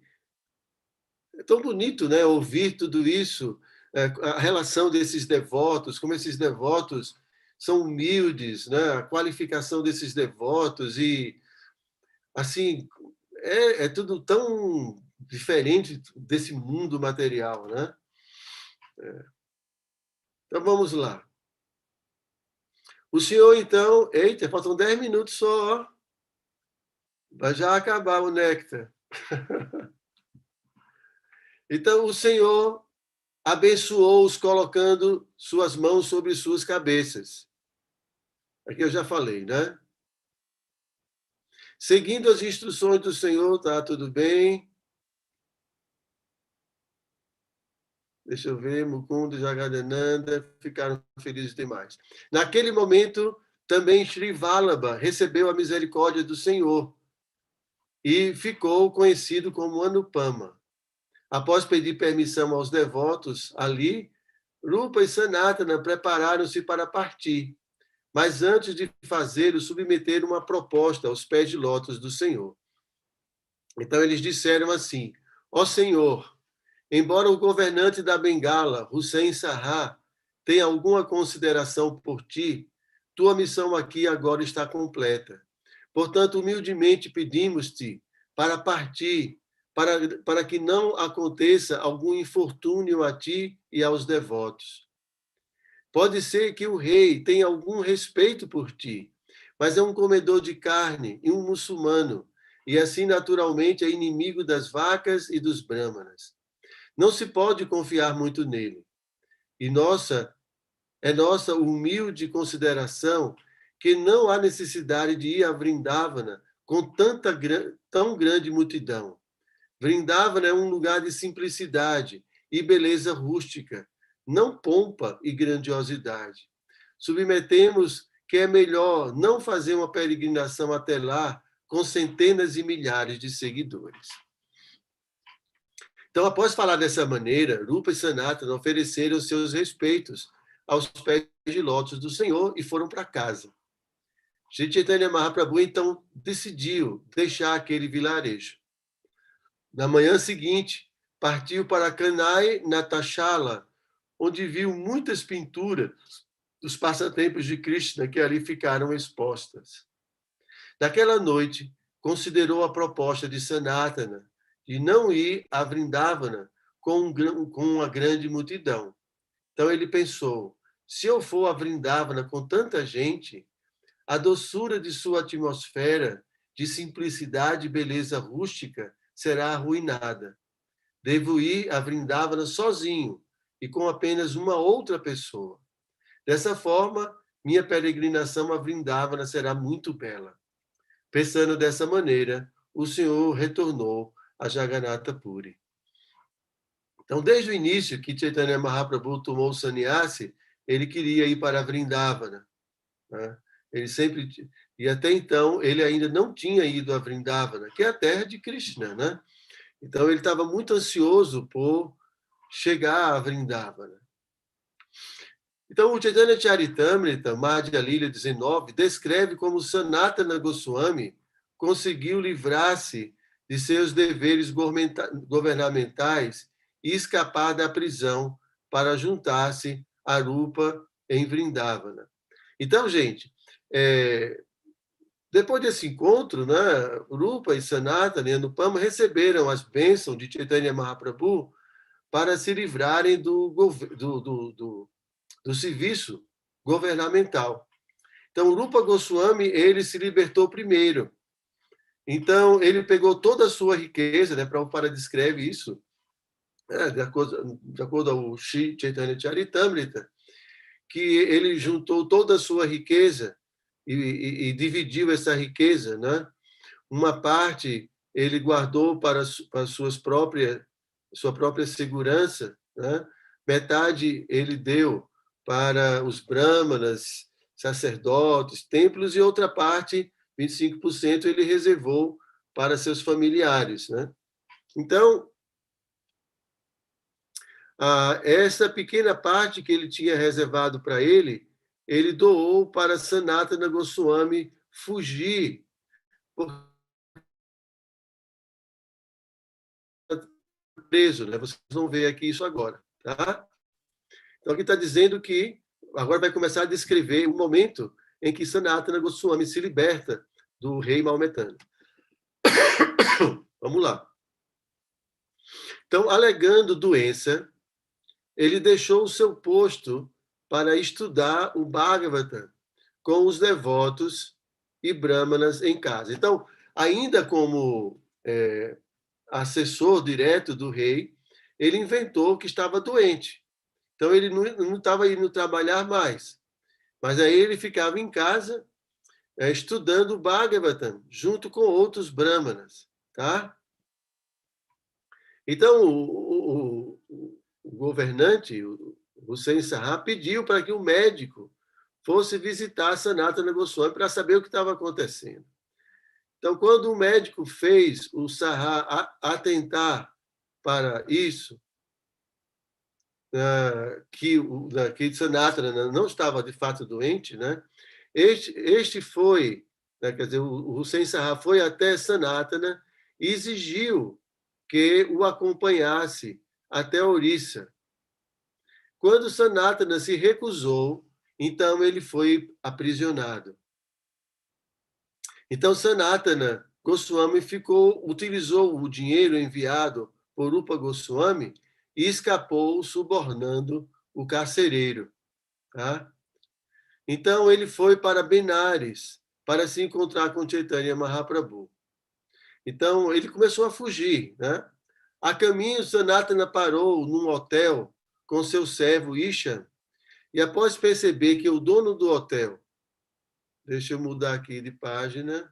é tão bonito, né, ouvir tudo isso, a relação desses devotos, como esses devotos são humildes, né, a qualificação desses devotos e assim é tudo tão diferente desse mundo material, né? Então vamos lá. O senhor então, eita, faltam 10 minutos só, ó. Vai já acabar o néctar. Então o Senhor abençoou-os colocando suas mãos sobre suas cabeças. Aqui eu já falei, né? Seguindo as instruções do Senhor, tá tudo bem? Deixa eu ver, Mukunda e Jagadananda ficaram felizes demais. Naquele momento, também Shri Vallabha recebeu a misericórdia do Senhor e ficou conhecido como Anupama. Após pedir permissão aos devotos ali, Rupa e Sanatana prepararam-se para partir, mas antes de fazê-lo, submeteram uma proposta aos pés de lótus do Senhor. Então eles disseram assim: ó Senhor, embora o governante da Bengala, Hussein Sarra, tenha alguma consideração por ti, tua missão aqui agora está completa. Portanto, humildemente pedimos-te para partir, para que não aconteça algum infortúnio a ti e aos devotos. Pode ser que o rei tenha algum respeito por ti, mas é um comedor de carne e um muçulmano, e assim naturalmente é inimigo das vacas e dos brâmanas. Não se pode confiar muito nele. E é nossa humilde consideração que não há necessidade de ir a Vrindavana com tão grande multidão. Vrindavana é um lugar de simplicidade e beleza rústica, não pompa e grandiosidade. Submetemos que é melhor não fazer uma peregrinação até lá com centenas e milhares de seguidores. Então, após falar dessa maneira, Rupa e Sanatana ofereceram seus respeitos aos pés de lótus do Senhor e foram para casa. Sri Chaitanya Mahaprabhu, então, decidiu deixar aquele vilarejo. Na manhã seguinte, partiu para Kanai Natashala, onde viu muitas pinturas dos passatempos de Krishna que ali ficaram expostas. Naquela noite, considerou a proposta de Sanatana de não ir a Vrindavana com uma grande multidão. Então ele pensou, se eu for a Vrindavana com tanta gente, a doçura de sua atmosfera, de simplicidade e beleza rústica, será arruinada. Devo ir a Vrindavana sozinho e com apenas uma outra pessoa. Dessa forma, minha peregrinação a Vrindavana será muito bela. Pensando dessa maneira, o Senhor retornou a Jagannatha Puri. Então, desde o início que Chaitanya Mahaprabhu tomou o sannyasi, ele queria ir para Vrindavana, né? Ele sempre, e até então ele ainda não tinha ido a Vrindavana, que é a terra de Krishna, né? Então ele estava muito ansioso por chegar a Vrindavana. Então o Chaitanya Charitamrita, Madhya Lila 19, descreve como Sanatana Goswami conseguiu livrar-se de seus deveres governamentais e escapar da prisão para juntar-se a Rupa em Vrindavana. Então, gente, depois desse encontro, né, Rupa e Sanatana e Anupama receberam as bênçãos de Chaitanya Mahaprabhu para se livrarem do serviço governamental. Então, Rupa Goswami, ele se libertou primeiro. Então, ele pegou toda a sua riqueza, né, Prabhupada descreve isso, né, de acordo ao Sri Chaitanya Charitamrita, que ele juntou toda a sua riqueza e dividiu essa riqueza, né? Uma parte ele guardou para sua própria segurança, né? Metade ele deu para os brahmanas, sacerdotes, templos, e outra parte, 25%, ele reservou para seus familiares, né? Então, essa pequena parte que ele tinha reservado para ele doou para Sanatana Goswami fugir, preso, né? Vocês vão ver aqui isso agora, tá? Então aqui está dizendo que agora vai começar a descrever o momento em que Sanatana Goswami se liberta do rei maometano. Vamos lá. Então, alegando doença, ele deixou o seu posto para estudar o Bhagavatam com os devotos e brahmanas em casa. Então, ainda como assessor direto do rei, ele inventou que estava doente. Então, ele não estava indo trabalhar mais. Mas aí ele ficava em casa estudando o Bhagavatam, junto com outros brahmanas. Tá? Então, o governante, o Hussein Sarra, pediu para que o médico fosse visitar Sanatana Goswami para saber o que estava acontecendo. Então, quando o médico fez o Sarra atentar para isso, que Sanatana não estava de fato doente, né? Este foi, né, quer dizer, o Hussein Sarra foi até Sanatana e exigiu que o acompanhasse até Orissa. Quando Sanatana se recusou, então ele foi aprisionado. Então Sanatana Goswami utilizou o dinheiro enviado por Rupa Goswami e escapou subornando o carcereiro. Tá? Então ele foi para Benares para se encontrar com Chaitanya Mahaprabhu. Então ele começou a fugir. Né? A caminho, Sanatana parou num hotel com seu servo Ishan, e após perceber que o dono do hotel, deixa eu mudar aqui de página,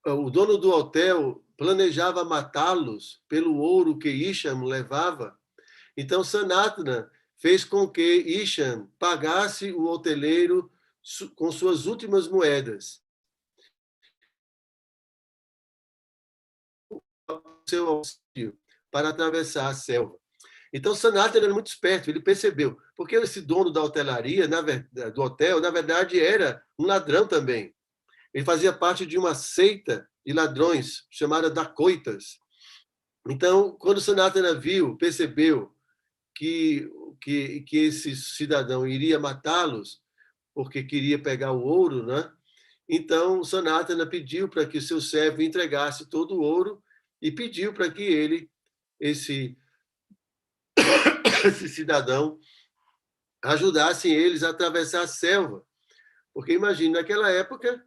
o dono do hotel planejava matá-los pelo ouro que Ishan levava, então Sanatana fez com que Ishan pagasse o hoteleiro com suas últimas moedas. seu auxílio para atravessar a selva. Então, Sanatana era muito esperto, ele percebeu, porque esse dono da hotelaria, do hotel, na verdade, era um ladrão também. Ele fazia parte de uma seita de ladrões chamada Dacoitas. Então, quando Sanatana viu, percebeu que esse cidadão iria matá-los, porque queria pegar o ouro, né? Então, Sanatana pediu para que o seu servo entregasse todo o ouro e pediu para que ele, esse cidadão, ajudasse eles a atravessar a selva. Porque imagine, naquela época,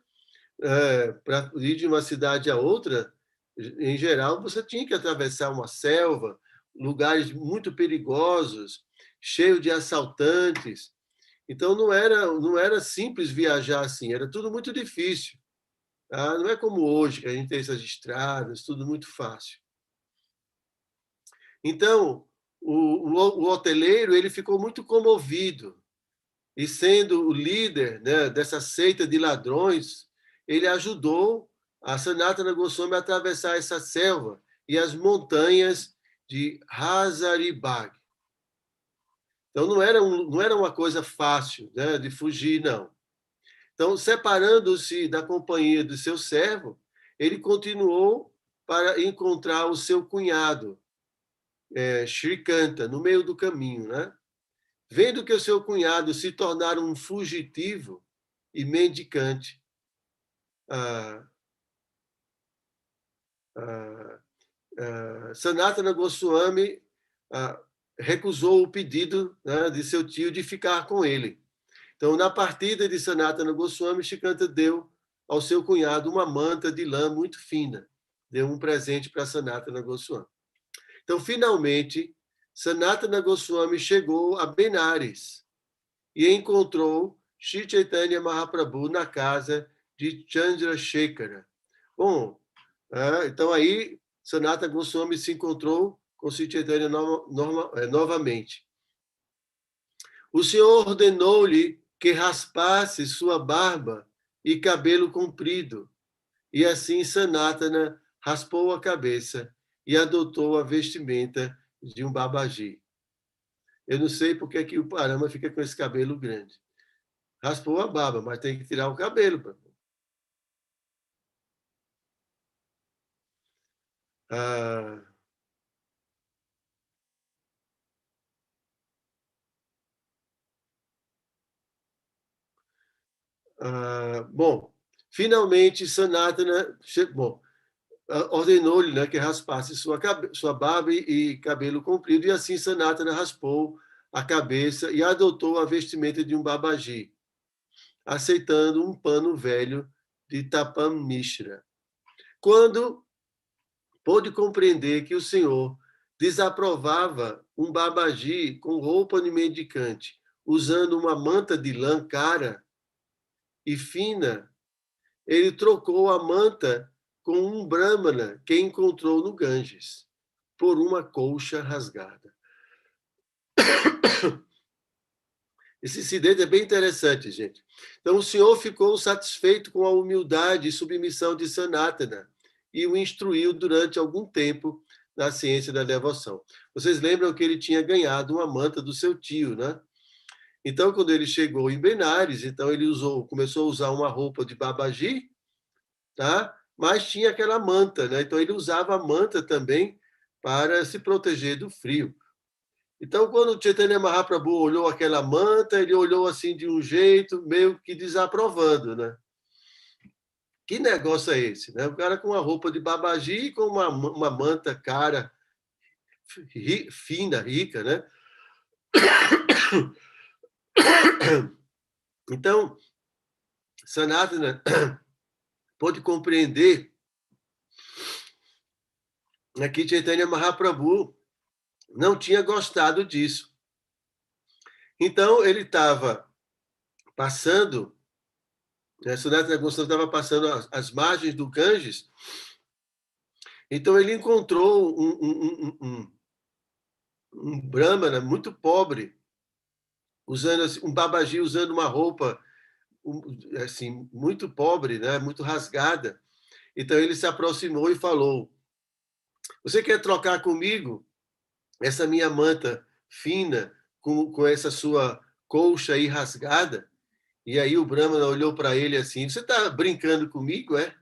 para ir de uma cidade a outra, em geral, você tinha que atravessar uma selva, lugares muito perigosos, cheio de assaltantes. Então, não era simples viajar assim, era tudo muito difícil. Tá? Não é como hoje, que a gente tem essas estradas, tudo muito fácil. Então, o hoteleiro ele ficou muito comovido, e sendo o líder, né, dessa seita de ladrões, ele ajudou a Sanatana Goswami a atravessar essa selva e as montanhas de Hazaribagh. Então, não era uma coisa fácil, né, de fugir, não. Então, separando-se da companhia do seu servo, ele continuou para encontrar o seu cunhado, Shrikanta, no meio do caminho, né? Vendo que o seu cunhado se tornara um fugitivo e mendicante, Sanatana Goswami recusou o pedido, né, de seu tio de ficar com ele. Então, na partida de Sanatana Goswami, Shrikanta deu ao seu cunhado uma manta de lã muito fina. Deu um presente para Sanatana Goswami. Então, finalmente, Sanatana Goswami chegou a Benares e encontrou Sri Chaitanya Mahaprabhu na casa de Chandrasekhara. Bom, então aí Sanatana Goswami se encontrou com Sri Chaitanya novamente. O Senhor ordenou-lhe que raspasse sua barba e cabelo comprido, e assim Sanatana raspou a cabeça e adotou a vestimenta de um babaji. Eu não sei porque é que o Parama fica com esse cabelo grande. Raspou a barba, mas tem que tirar o cabelo. Bom, finalmente Sanatana ordenou-lhe, né, que raspasse sua barba e cabelo comprido, e assim Sanatana raspou a cabeça e adotou a vestimenta de um babaji, aceitando um pano velho de Tapam Mishra. Quando pôde compreender que o Senhor desaprovava um babaji com roupa de mendicante, usando uma manta de lã cara e fina, ele trocou a manta com um brahmana que encontrou no Ganges, por uma colcha rasgada. Esse incidente é bem interessante, gente. Então, o Senhor ficou satisfeito com a humildade e submissão de Sanatana e o instruiu durante algum tempo na ciência da devoção. Vocês lembram que ele tinha ganhado uma manta do seu tio, né? Então, quando ele chegou em Benares, então ele começou a usar uma roupa de babaji, tá? Mas tinha aquela manta, né? Então ele usava a manta também para se proteger do frio. Então, quando o Chaitanya Mahaprabhu olhou aquela manta, ele olhou assim de um jeito meio que desaprovando, né? Que negócio é esse, né? O cara com uma roupa de babaji, com uma manta cara, fina, rica, né? Então, Sanatana pôde compreender que Chaitanya Mahaprabhu não tinha gostado disso. Então, ele estava passando, Sanatana Goswami estava passando as margens do Ganges, então ele encontrou um brahmana muito pobre, usando um babaji, usando uma roupa assim muito pobre, né, muito rasgada. Então ele se aproximou e falou: você quer trocar comigo essa minha manta fina com essa sua colcha aí rasgada? E aí o Brahmana olhou para ele assim, você está brincando comigo, é?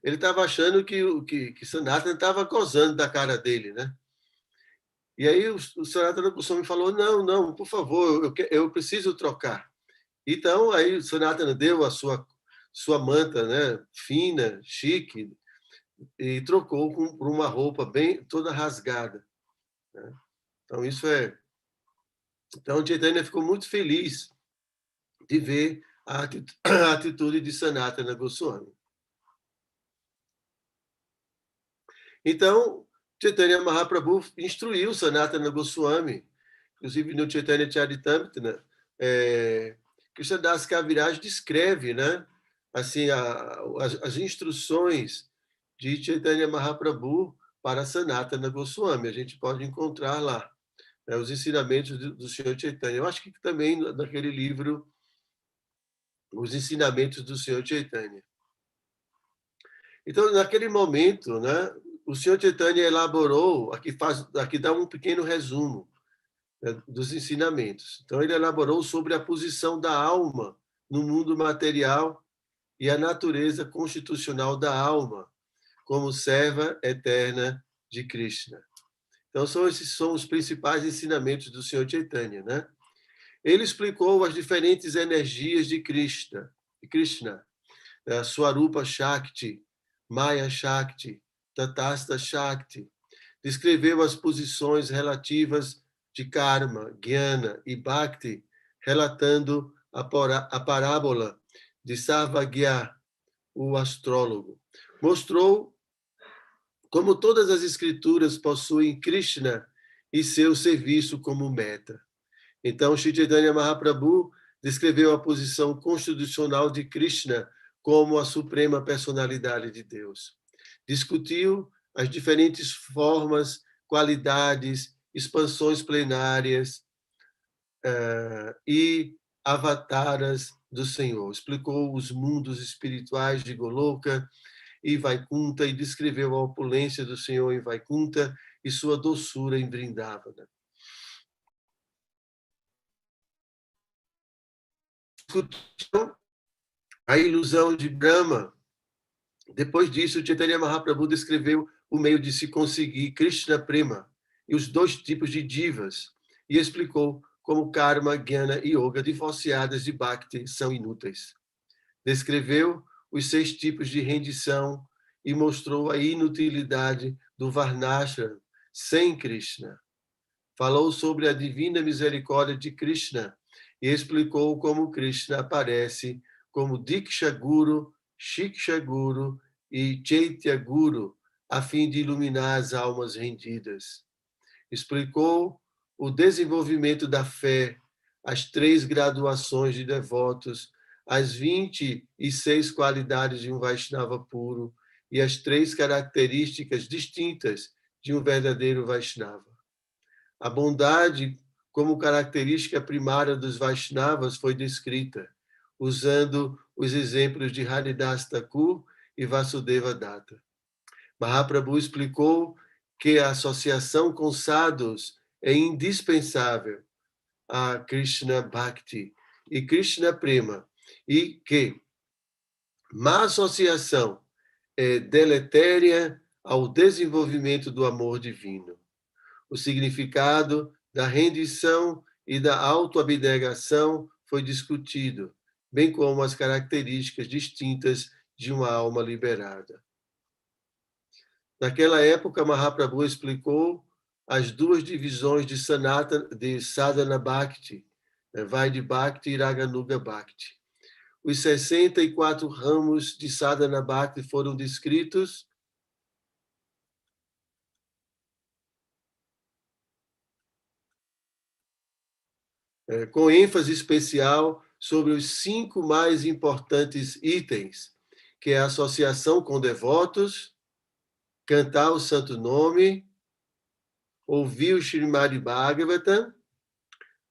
Ele estava achando que Sanatana estava gozando da cara dele, né? E aí o Sanatana Goswami falou, não, não, por favor, eu preciso trocar. Então, aí o Sanatana deu a sua manta, né, fina, chique, e trocou por uma roupa bem toda rasgada, né? Então, isso é... Então, Chaitanya ficou muito feliz de ver a atitude de Sanatana Goswami. Então, Chaitanya Mahaprabhu instruiu Sanatana Goswami, inclusive no Chaitanya Charitamrita, Krishnadas Kaviraj descreve, né, assim, as instruções de Chaitanya Mahaprabhu para Sanatana Goswami. A gente pode encontrar lá, né, os ensinamentos do Senhor Chaitanya. Eu acho que também naquele livro, Os Ensinamentos do Senhor Chaitanya. Então, naquele momento, né, o Senhor Chaitanya elaborou, aqui dá um pequeno resumo, né, dos ensinamentos. Então, ele elaborou sobre a posição da alma no mundo material e a natureza constitucional da alma como serva eterna de Krishna. Então, esses são os principais ensinamentos do Senhor Chaitanya, né? Ele explicou as diferentes energias de Krishna, Swarupa Shakti, Maya Shakti, Tatastha Shakti. Descreveu as posições relativas de karma, jnana e bhakti, relatando a parábola de Sarvagya, o astrólogo. Mostrou como todas as escrituras possuem Krishna e seu serviço como meta. Então, Shri Chaitanya Mahaprabhu descreveu a posição constitucional de Krishna como a suprema personalidade de Deus. Discutiu as diferentes formas, qualidades, expansões plenárias e avataras do Senhor. Explicou os mundos espirituais de Goloka e Vaikunta e descreveu a opulência do Senhor em Vaikunta e sua doçura em Vrindavana. Discutiu a ilusão de Brahma. Depois disso, Chaitanya Mahaprabhu descreveu o meio de se conseguir Krishna Prema e os dois tipos de divas e explicou como karma, jnana e yoga divorciadas de bhakti são inúteis. Descreveu os 6 tipos de rendição e mostrou a inutilidade do Varnashram sem Krishna. Falou sobre a divina misericórdia de Krishna e explicou como Krishna aparece como Diksha Guru, Shiksha Guru e Chaitya Guru, a fim de iluminar as almas rendidas. Explicou o desenvolvimento da fé, as 3 graduações de devotos, as 26 qualidades de um Vaishnava puro e as 3 características distintas de um verdadeiro Vaishnava. A bondade como característica primária dos Vaishnavas foi descrita, usando os exemplos de Haridas Thakur e Vasudeva Datta. Mahaprabhu explicou que a associação com sadhus é indispensável a Krishna Bhakti e Krishna Prema, e que má associação é deletéria ao desenvolvimento do amor divino. O significado da rendição e da autoabnegação foi discutido, bem como as características distintas de uma alma liberada. Naquela época, Mahaprabhu explicou as 2 divisões de Sadhana Bhakti, Vaidhi Bhakti e Raganuga Bhakti. Os 64 ramos de Sadhana Bhakti foram descritos com ênfase especial sobre os 5 mais importantes itens, que é a associação com devotos, cantar o santo nome, ouvir o Srimad Bhagavatam,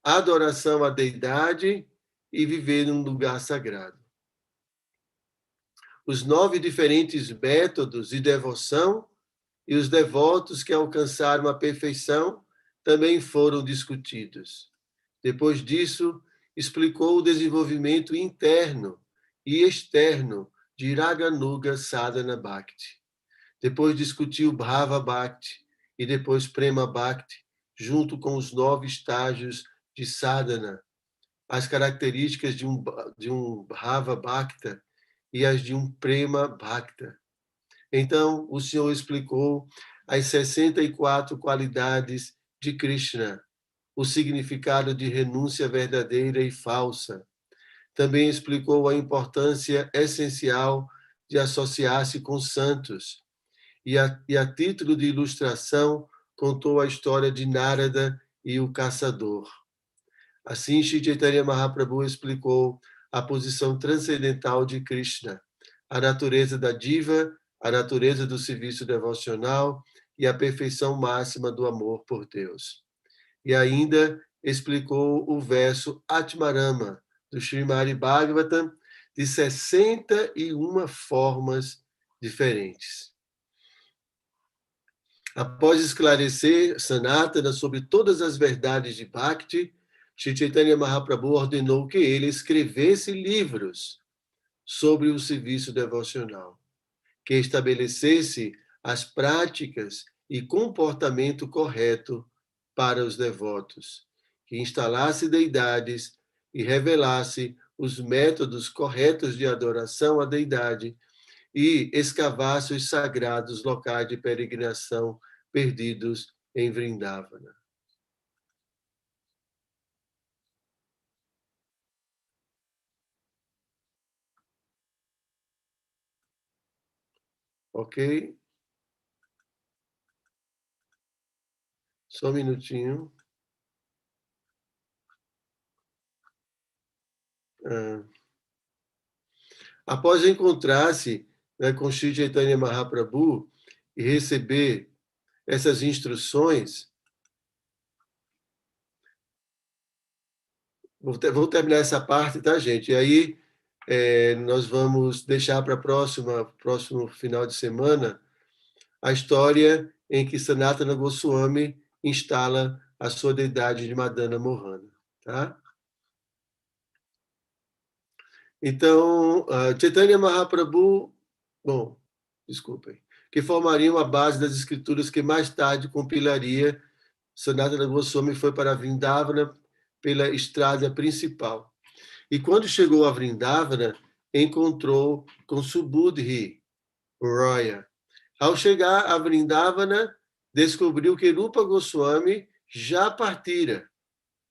adoração à deidade e viver num lugar sagrado. Os 9 diferentes métodos de devoção e os devotos que alcançaram a perfeição também foram discutidos. Depois disso, explicou o desenvolvimento interno e externo de Raganuga Sadhana Bhakti. Depois discutiu Bhava Bhakti e depois Prema Bhakti, junto com os 9 estágios de sadhana, as características de um Bhava Bhakta e as de um Prema Bhakta. Então, o Senhor explicou as 64 qualidades de Krishna, o significado de renúncia verdadeira e falsa. Também explicou a importância essencial de associar-se com santos. E a título de ilustração, contou a história de Narada e o caçador. Assim, Shri Chaitanya Mahaprabhu explicou a posição transcendental de Krishna, a natureza da diva, a natureza do serviço devocional e a perfeição máxima do amor por Deus. E ainda explicou o verso Atmarama, do Srimad Bhagavatam, de 61 formas diferentes. Após esclarecer Sanatana sobre todas as verdades de Bhakti, Shri Chaitanya Mahaprabhu ordenou que ele escrevesse livros sobre o serviço devocional, que estabelecesse as práticas e comportamento correto para os devotos, que instalasse deidades e revelasse os métodos corretos de adoração à deidade e escavasse os sagrados locais de peregrinação perdidos em Vrindavana. Ok? Só um minutinho. Após encontrar-se, né, com Shri Chaitanya Mahaprabhu e receber essas instruções, vou terminar essa parte, tá, gente? E aí nós vamos deixar para próximo final de semana a história em que Sanatana Goswami instala a sua deidade de Madana Mohana, tá? Então, Chaitanya Mahaprabhu, bom, desculpem, que formariam a base das escrituras que mais tarde compilaria. Sanatana Goswami foi para Vrindavana pela estrada principal. E quando chegou a Vrindavana, encontrou com Subudhi Roya. Ao chegar a Vrindavana, descobriu que Rupa Goswami já partira.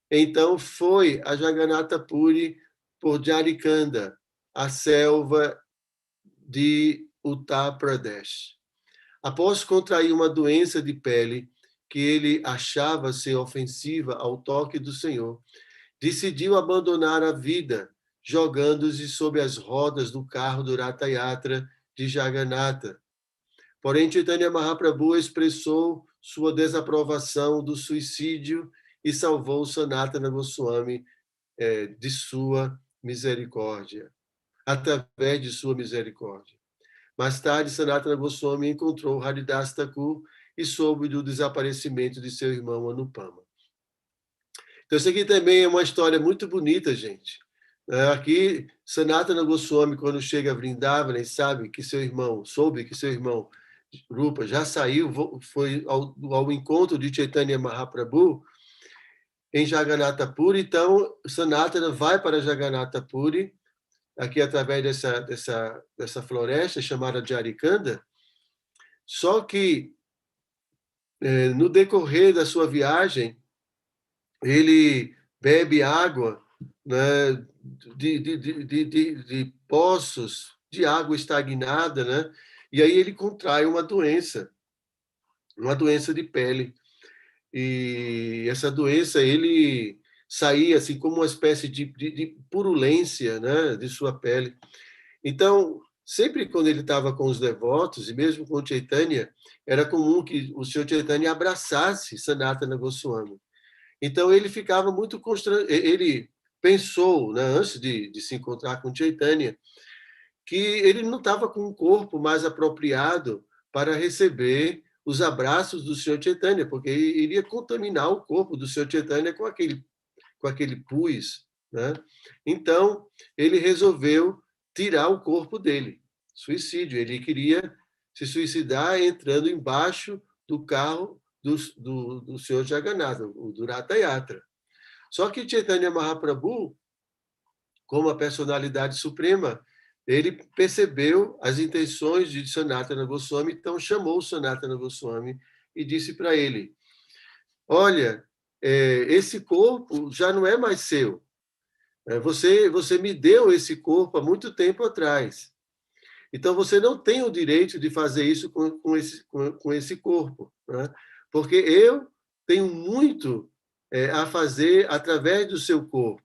Então foi a Jagannatha Puri por Jharikanda, a selva de Uttar Pradesh. Após contrair uma doença de pele que ele achava ser ofensiva ao toque do Senhor, decidiu abandonar a vida, jogando-se sob as rodas do carro do Ratha Yatra de Jagannatha. Porém, Chaitanya Mahaprabhu expressou sua desaprovação do suicídio e salvou Sanatana Goswami de sua misericórdia, através de sua misericórdia. Mais tarde, Sanatana Goswami encontrou Haridas Thakur e soube do desaparecimento de seu irmão Anupama. Então, isso aqui também é uma história muito bonita, gente. Aqui, Sanatana Goswami, quando chega a Vrindavana e soube que seu irmão Rupa já saiu, foi ao encontro de Chaitanya Mahaprabhu em Jagannatha Puri. Então, Sanatana vai para Jagannatha Puri, aqui através dessa floresta chamada Jharikanda. Só que, no decorrer da sua viagem, ele bebe água, né, de poços de água estagnada, né? E aí ele contrai uma doença de pele. E essa doença, ele saía assim como uma espécie de purulência, né, de sua pele. Então, sempre quando ele estava com os devotos, e mesmo com Chaitanya, era comum que o Sr. Chaitanya abraçasse Sanatana Goswami. Então, ele ficava muito constrangido. Ele pensou, né, antes de se encontrar com Chaitanya, que ele não estava com um corpo mais apropriado para receber os abraços do Senhor Chaitanya, porque iria contaminar o corpo do Senhor Chaitanya com aquele pus, né? Então, ele resolveu tirar o corpo dele. Suicídio. Ele queria se suicidar entrando embaixo do carro do Senhor Jagannatha, o Durata Yatra. Só que Chaitanya Mahaprabhu, como a personalidade suprema, ele percebeu as intenções de Sanatana Goswami, então chamou o Sanatana Goswami e disse para ele: olha, esse corpo já não é mais seu. Você me deu esse corpo há muito tempo atrás. Então, você não tem o direito de fazer isso com esse corpo, né? Porque eu tenho muito a fazer através do seu corpo.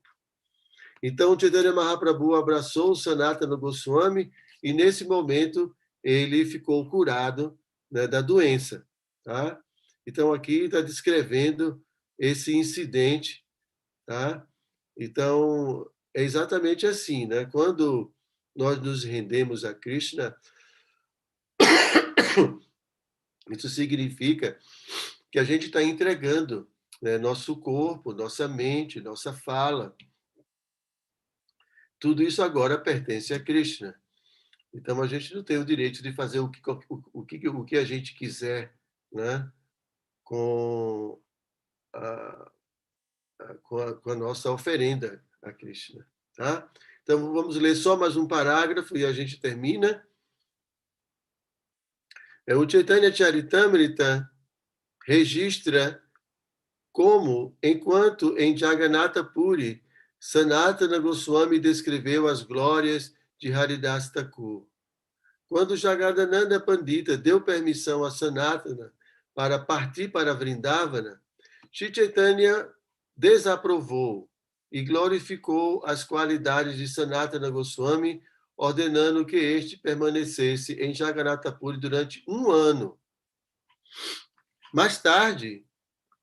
Então, Chaitanya Mahaprabhu abraçou o Sanatana Goswami e, nesse momento, ele ficou curado, né, da doença. Tá? Então, aqui está descrevendo esse incidente. Tá? Então, é exatamente assim, né? Quando nós nos rendemos a Krishna, isso significa que a gente está entregando, né, nosso corpo, nossa mente, nossa fala. Tudo isso agora pertence a Krishna. Então, a gente não tem o direito de fazer o que a gente quiser, né, com com a nossa oferenda a Krishna. Tá? Então, vamos ler só mais um parágrafo e a gente termina. O Chaitanya Charitamrita registra como, enquanto em Jagannatha Puri, Sanatana Goswami descreveu as glórias de Haridas Thakur. Quando Jagadananda Pandita deu permissão a Sanatana para partir para Vrindavana, Shri Chaitanya desaprovou e glorificou as qualidades de Sanatana Goswami, ordenando que este permanecesse em Jagannatha Puri durante 1 ano. Mais tarde,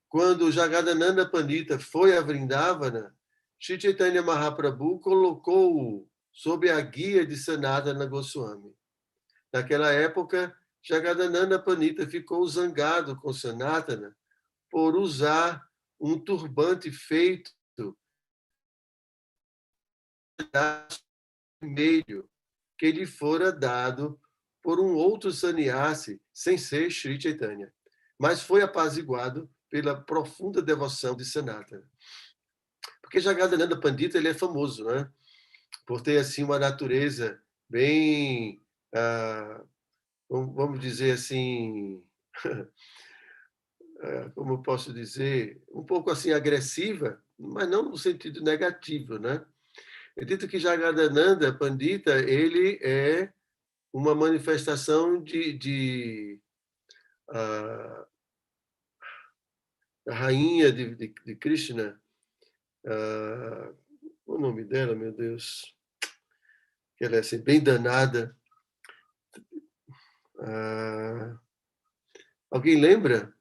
quando Jagadananda Pandita foi a Vrindavana, Shri Chaitanya Mahaprabhu colocou-o sob a guia de Sanatana Goswami. Naquela época, Jagadananda Pandita ficou zangado com Sanatana por usar um turbante feito de vermelho que lhe fora dado por um outro sannyasi, sem ser Shri Chaitanya, mas foi apaziguado pela profunda devoção de Sanatana. Porque Jagadananda Pandita ele é famoso, né? Por ter assim uma natureza bem, vamos dizer assim, como eu posso dizer, um pouco assim agressiva, mas não no sentido negativo, né? É dito que Jagadananda Pandita ele é uma manifestação da rainha de Krishna. O nome dela, meu Deus, que ela é assim, bem danada. Alguém lembra?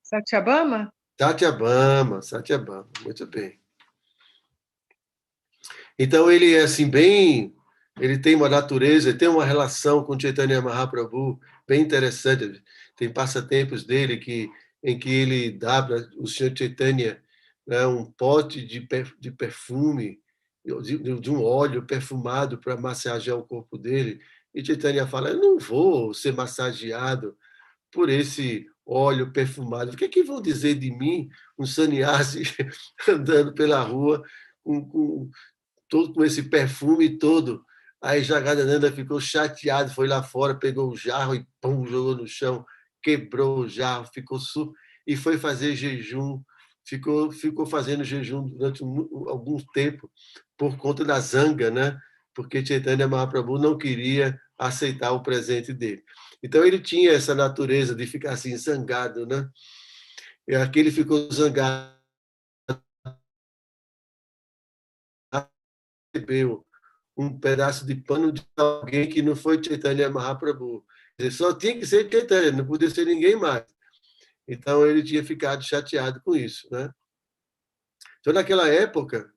Satyabama?
Satyabama, muito bem. Então ele é assim bem, ele tem uma natureza, ele tem uma relação com Chaitanya Mahaprabhu bem interessante. Tem passatempos dele em que ele dá para o Senhor Chaitanya, né, um pote de perfume, de um óleo perfumado para massagear o corpo dele. E Chaitanya fala: eu não vou ser massageado por esse óleo perfumado. O que é que vão dizer de mim, um sannyasi andando pela rua todo com esse perfume todo? Aí Jagadananda ficou chateado, foi lá fora, pegou o jarro e pum, jogou no chão, quebrou o jarro, e foi fazer jejum. Ficou fazendo jejum durante algum tempo por conta da zanga, né? Porque Chaitanya Mahaprabhu não queria aceitar o presente dele. Então ele tinha essa natureza de ficar assim zangado, né? E aqui ele ficou zangado, recebeu um pedaço de pano de alguém que não foi Chaitanya Mahaprabhu. Quer dizer, só tinha que ser Chaitanya, não podia ser ninguém mais. Então ele tinha ficado chateado com isso, né? Então naquela época,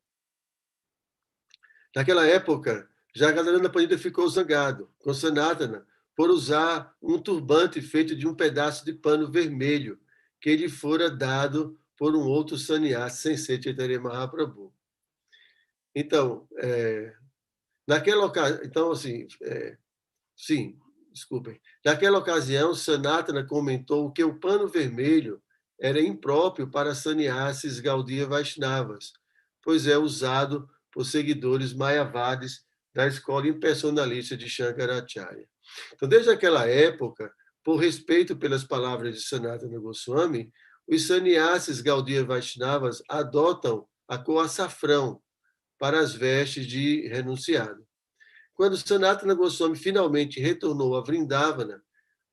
Jagadananda Pandita ficou zangado com Sanatana, por usar um turbante feito de um pedaço de pano vermelho, que lhe fora dado por um outro sannyasi, sem ser Chaitanya Mahaprabhu. Então, naquela ocasião, então, assim, sim, desculpem. Naquela ocasião, Sanatana comentou que o pano vermelho era impróprio para sannyasis Gaudiya Vaishnavas, pois é usado por seguidores mayavadis da escola impersonalista de Shankaracharya. Então, desde aquela época, por respeito pelas palavras de Sanatana Goswami, os sannyasis Gaudiya Vaishnavas adotam a cor açafrão para as vestes de renunciado. Quando Sanatana Goswami finalmente retornou a Vrindavana,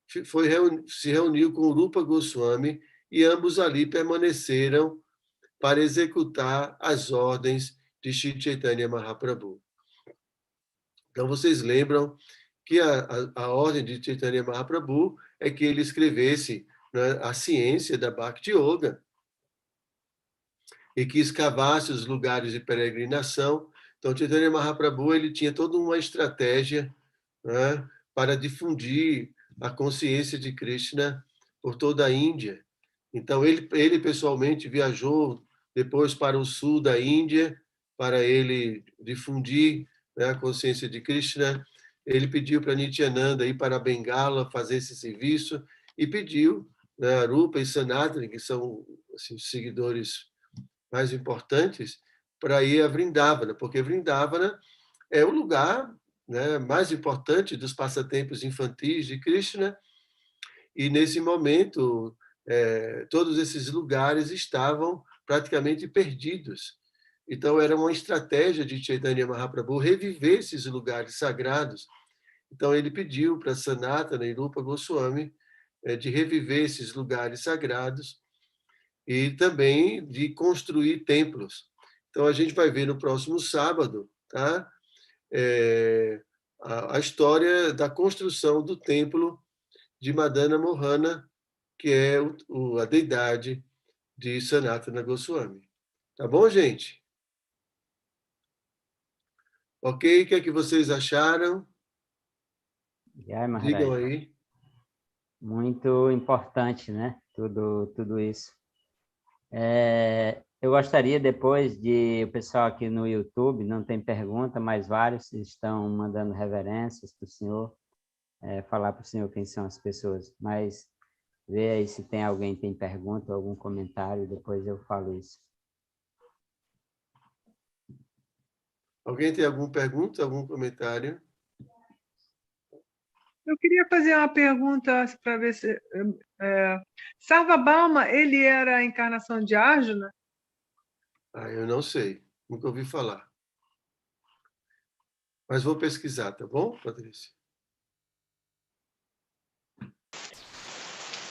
se reuniu com Rupa Goswami e ambos ali permaneceram para executar as ordens de Shri Chaitanya Mahaprabhu. Então, vocês lembram que a ordem de Chaitanya Mahaprabhu é que ele escrevesse, né, a ciência da Bhakti Yoga e que escavasse os lugares de peregrinação. Então, Chaitanya Mahaprabhu ele tinha toda uma estratégia, né, para difundir a consciência de Krishna por toda a Índia. Então, ele pessoalmente viajou depois para o sul da Índia para ele difundir, né, a consciência de Krishna. Ele pediu para Nityananda ir para Bengala fazer esse serviço e pediu, né, a Rupa e Sanatana, que são assim, seguidores mais importantes, para ir a Vrindavana, porque Vrindavana é o lugar, né, mais importante dos passatempos infantis de Krishna, e nesse momento todos esses lugares estavam praticamente perdidos. Então era uma estratégia de Chaitanya Mahaprabhu reviver esses lugares sagrados. Então ele pediu para Sanatana e Rupa Goswami de reviver esses lugares sagrados e também de construir templos. Então a gente vai ver no próximo sábado, tá? A história da construção do templo de Madana Mohana, que é a deidade de Sanatana Goswami. Tá bom, gente? Ok? O que é que vocês acharam?
Jai
Digam
Maharaj.
aí.
Muito importante, né? Tudo isso. Eu gostaria depois o pessoal aqui no YouTube, não tem pergunta, mas vários estão mandando reverências para o senhor, falar para o senhor quem são as pessoas, mas vê aí se tem alguém que tem pergunta, algum comentário, depois eu falo isso.
Alguém tem alguma pergunta, algum comentário?
Eu queria fazer uma pergunta para ver se... Sarvabhauma, ele era a encarnação de Arjuna?
Eu não sei, nunca ouvi falar. Mas vou pesquisar, tá bom, Patrícia?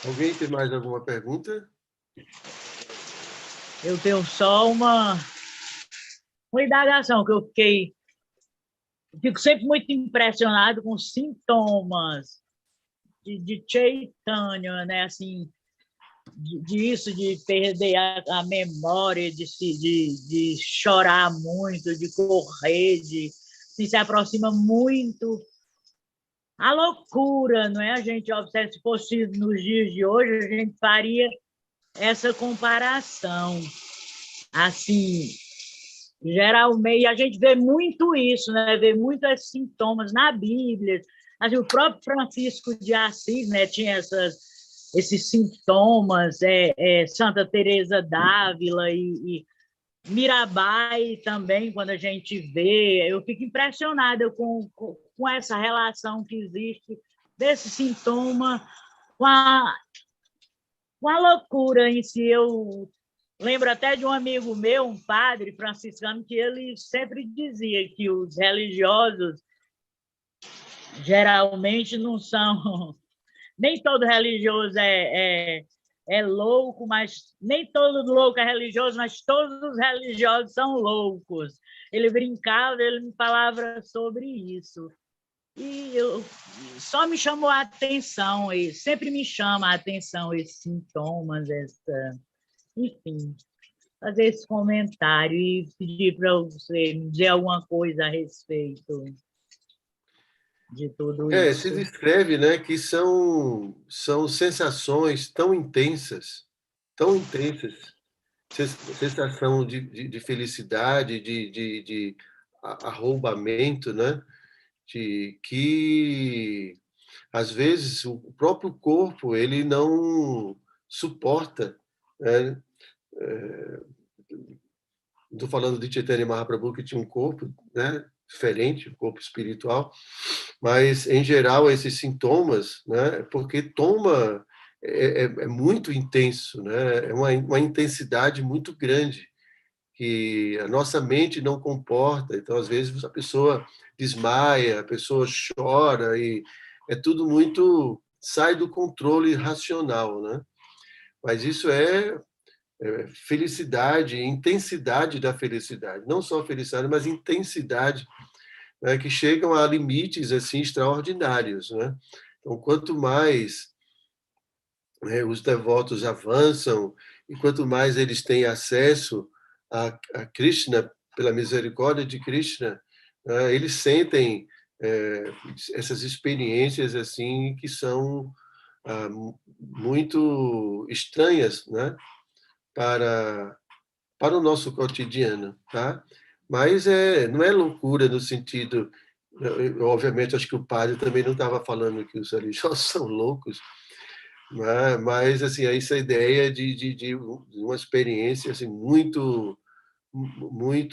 Alguém tem mais alguma pergunta?
Eu tenho só uma indagação que eu fico sempre muito impressionado com os sintomas de Chaitanya, né? Assim, disso de perder a memória, de chorar muito, de correr, se aproxima muito a loucura, não é? A gente observa, se fosse nos dias de hoje, a gente faria essa comparação. Assim, geralmente, a gente vê muito isso, né? Vê muito esses sintomas na Bíblia. Assim, o próprio Francisco de Assis, né, tinha esses sintomas, Santa Teresa d'Ávila e Mirabai também, quando a gente vê, eu fico impressionada com essa relação que existe desse sintoma com a loucura em si. Eu lembro até de um amigo meu, um padre franciscano, que ele sempre dizia que os religiosos geralmente não são... Nem todo religioso é louco, mas nem todo louco é religioso, mas todos os religiosos são loucos. Ele brincava, ele me falava sobre isso. E só me chamou a atenção, sempre me chama a atenção esses sintomas, enfim, fazer esse comentário e pedir para você me dizer alguma coisa a respeito. de tudo
Se
isso.
descreve, né, que são sensações tão intensas, sensação de felicidade, de arrombamento, né, de que às vezes o próprio corpo ele não suporta, né? Estou falando de Chaitanya Mahaprabhu, que tinha um corpo, né, diferente, um corpo espiritual, mas em geral esses sintomas, né, porque é muito intenso, né, é uma intensidade muito grande que a nossa mente não comporta. Então, às vezes, a pessoa desmaia, a pessoa chora, e é tudo muito... sai do controle racional, né? Mas isso é felicidade, intensidade da felicidade. Não só felicidade, mas intensidade, né? Que chegam a limites assim extraordinários, né? Então, quanto mais os devotos avançam e quanto mais eles têm acesso a Krishna, pela misericórdia de Krishna, eles sentem essas experiências assim que são muito estranhas, né, para o nosso cotidiano, tá? Mas não é loucura no sentido, obviamente, acho que o padre também não estava falando que os religiosos são loucos, mas assim, essa ideia de uma experiência assim, muito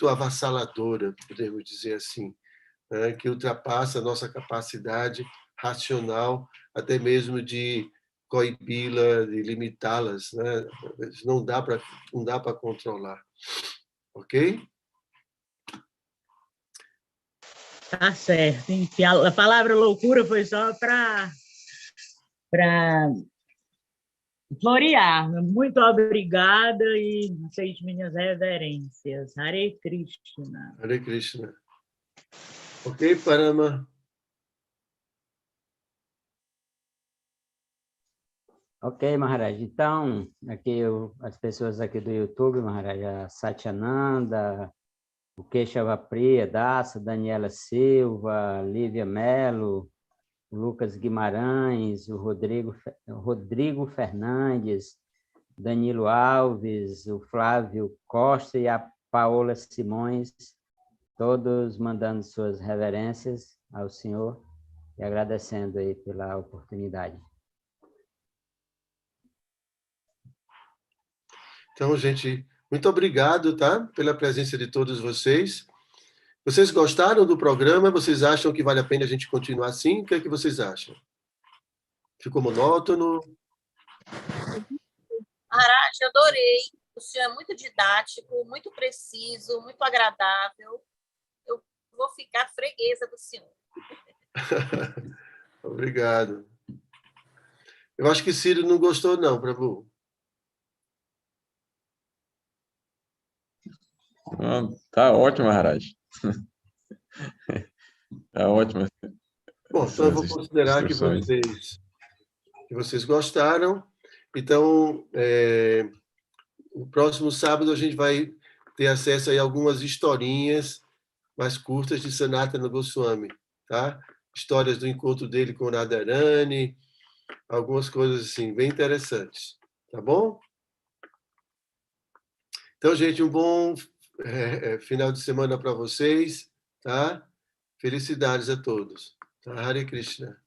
avassaladora, podemos dizer assim, né, que ultrapassa a nossa capacidade racional, até mesmo de coibi-la, de limitá-las, né? Não dá para controlar, ok?
Tá certo. Enfim, a palavra loucura foi só para florear. Muito obrigada e aceite minhas reverências. Hare Krishna.
Hare Krishna. Ok, Parama?
Ok, Maharaj. Então, aqui as pessoas aqui do YouTube, Maharaj, a Satyananda, o Keshava Priya, Dassa, Daniela Silva, Lívia Melo, o Lucas Guimarães, o Rodrigo Fernandes, Danilo Alves, o Flávio Costa e a Paola Simões, todos mandando suas reverências ao senhor e agradecendo aí pela oportunidade.
Então, gente, muito obrigado, tá? Pela presença de todos vocês. Vocês gostaram do programa? Vocês acham que vale a pena a gente continuar assim? O que é que vocês acham? Ficou monótono?
Maharaj, eu adorei. O senhor é muito didático, muito preciso, muito agradável. Eu vou ficar freguesa do senhor.
Obrigado. Eu acho que Ciro não gostou, não, Prabhu.
Tá ótimo, Maharaj. Tá ótimo.
Bom, então eu vou considerar que vocês gostaram. Então, o próximo sábado a gente vai ter acesso aí a algumas historinhas mais curtas de Sanatana Goswami, tá? Histórias do encontro dele com Radharani, algumas coisas assim bem interessantes, tá bom? Então, gente, um bom final de semana para vocês, tá? Felicidades a todos. Tá? Hare Krishna.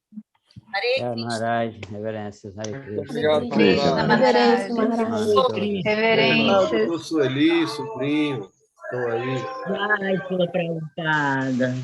Hare Krishna.
Maharaj, reverências. Hare Krishna.
Obrigado,
Krishna,
Maharaj.
Reverências.
Sueli, sobrinho, estão aí.
Vai, pela Prabhupada.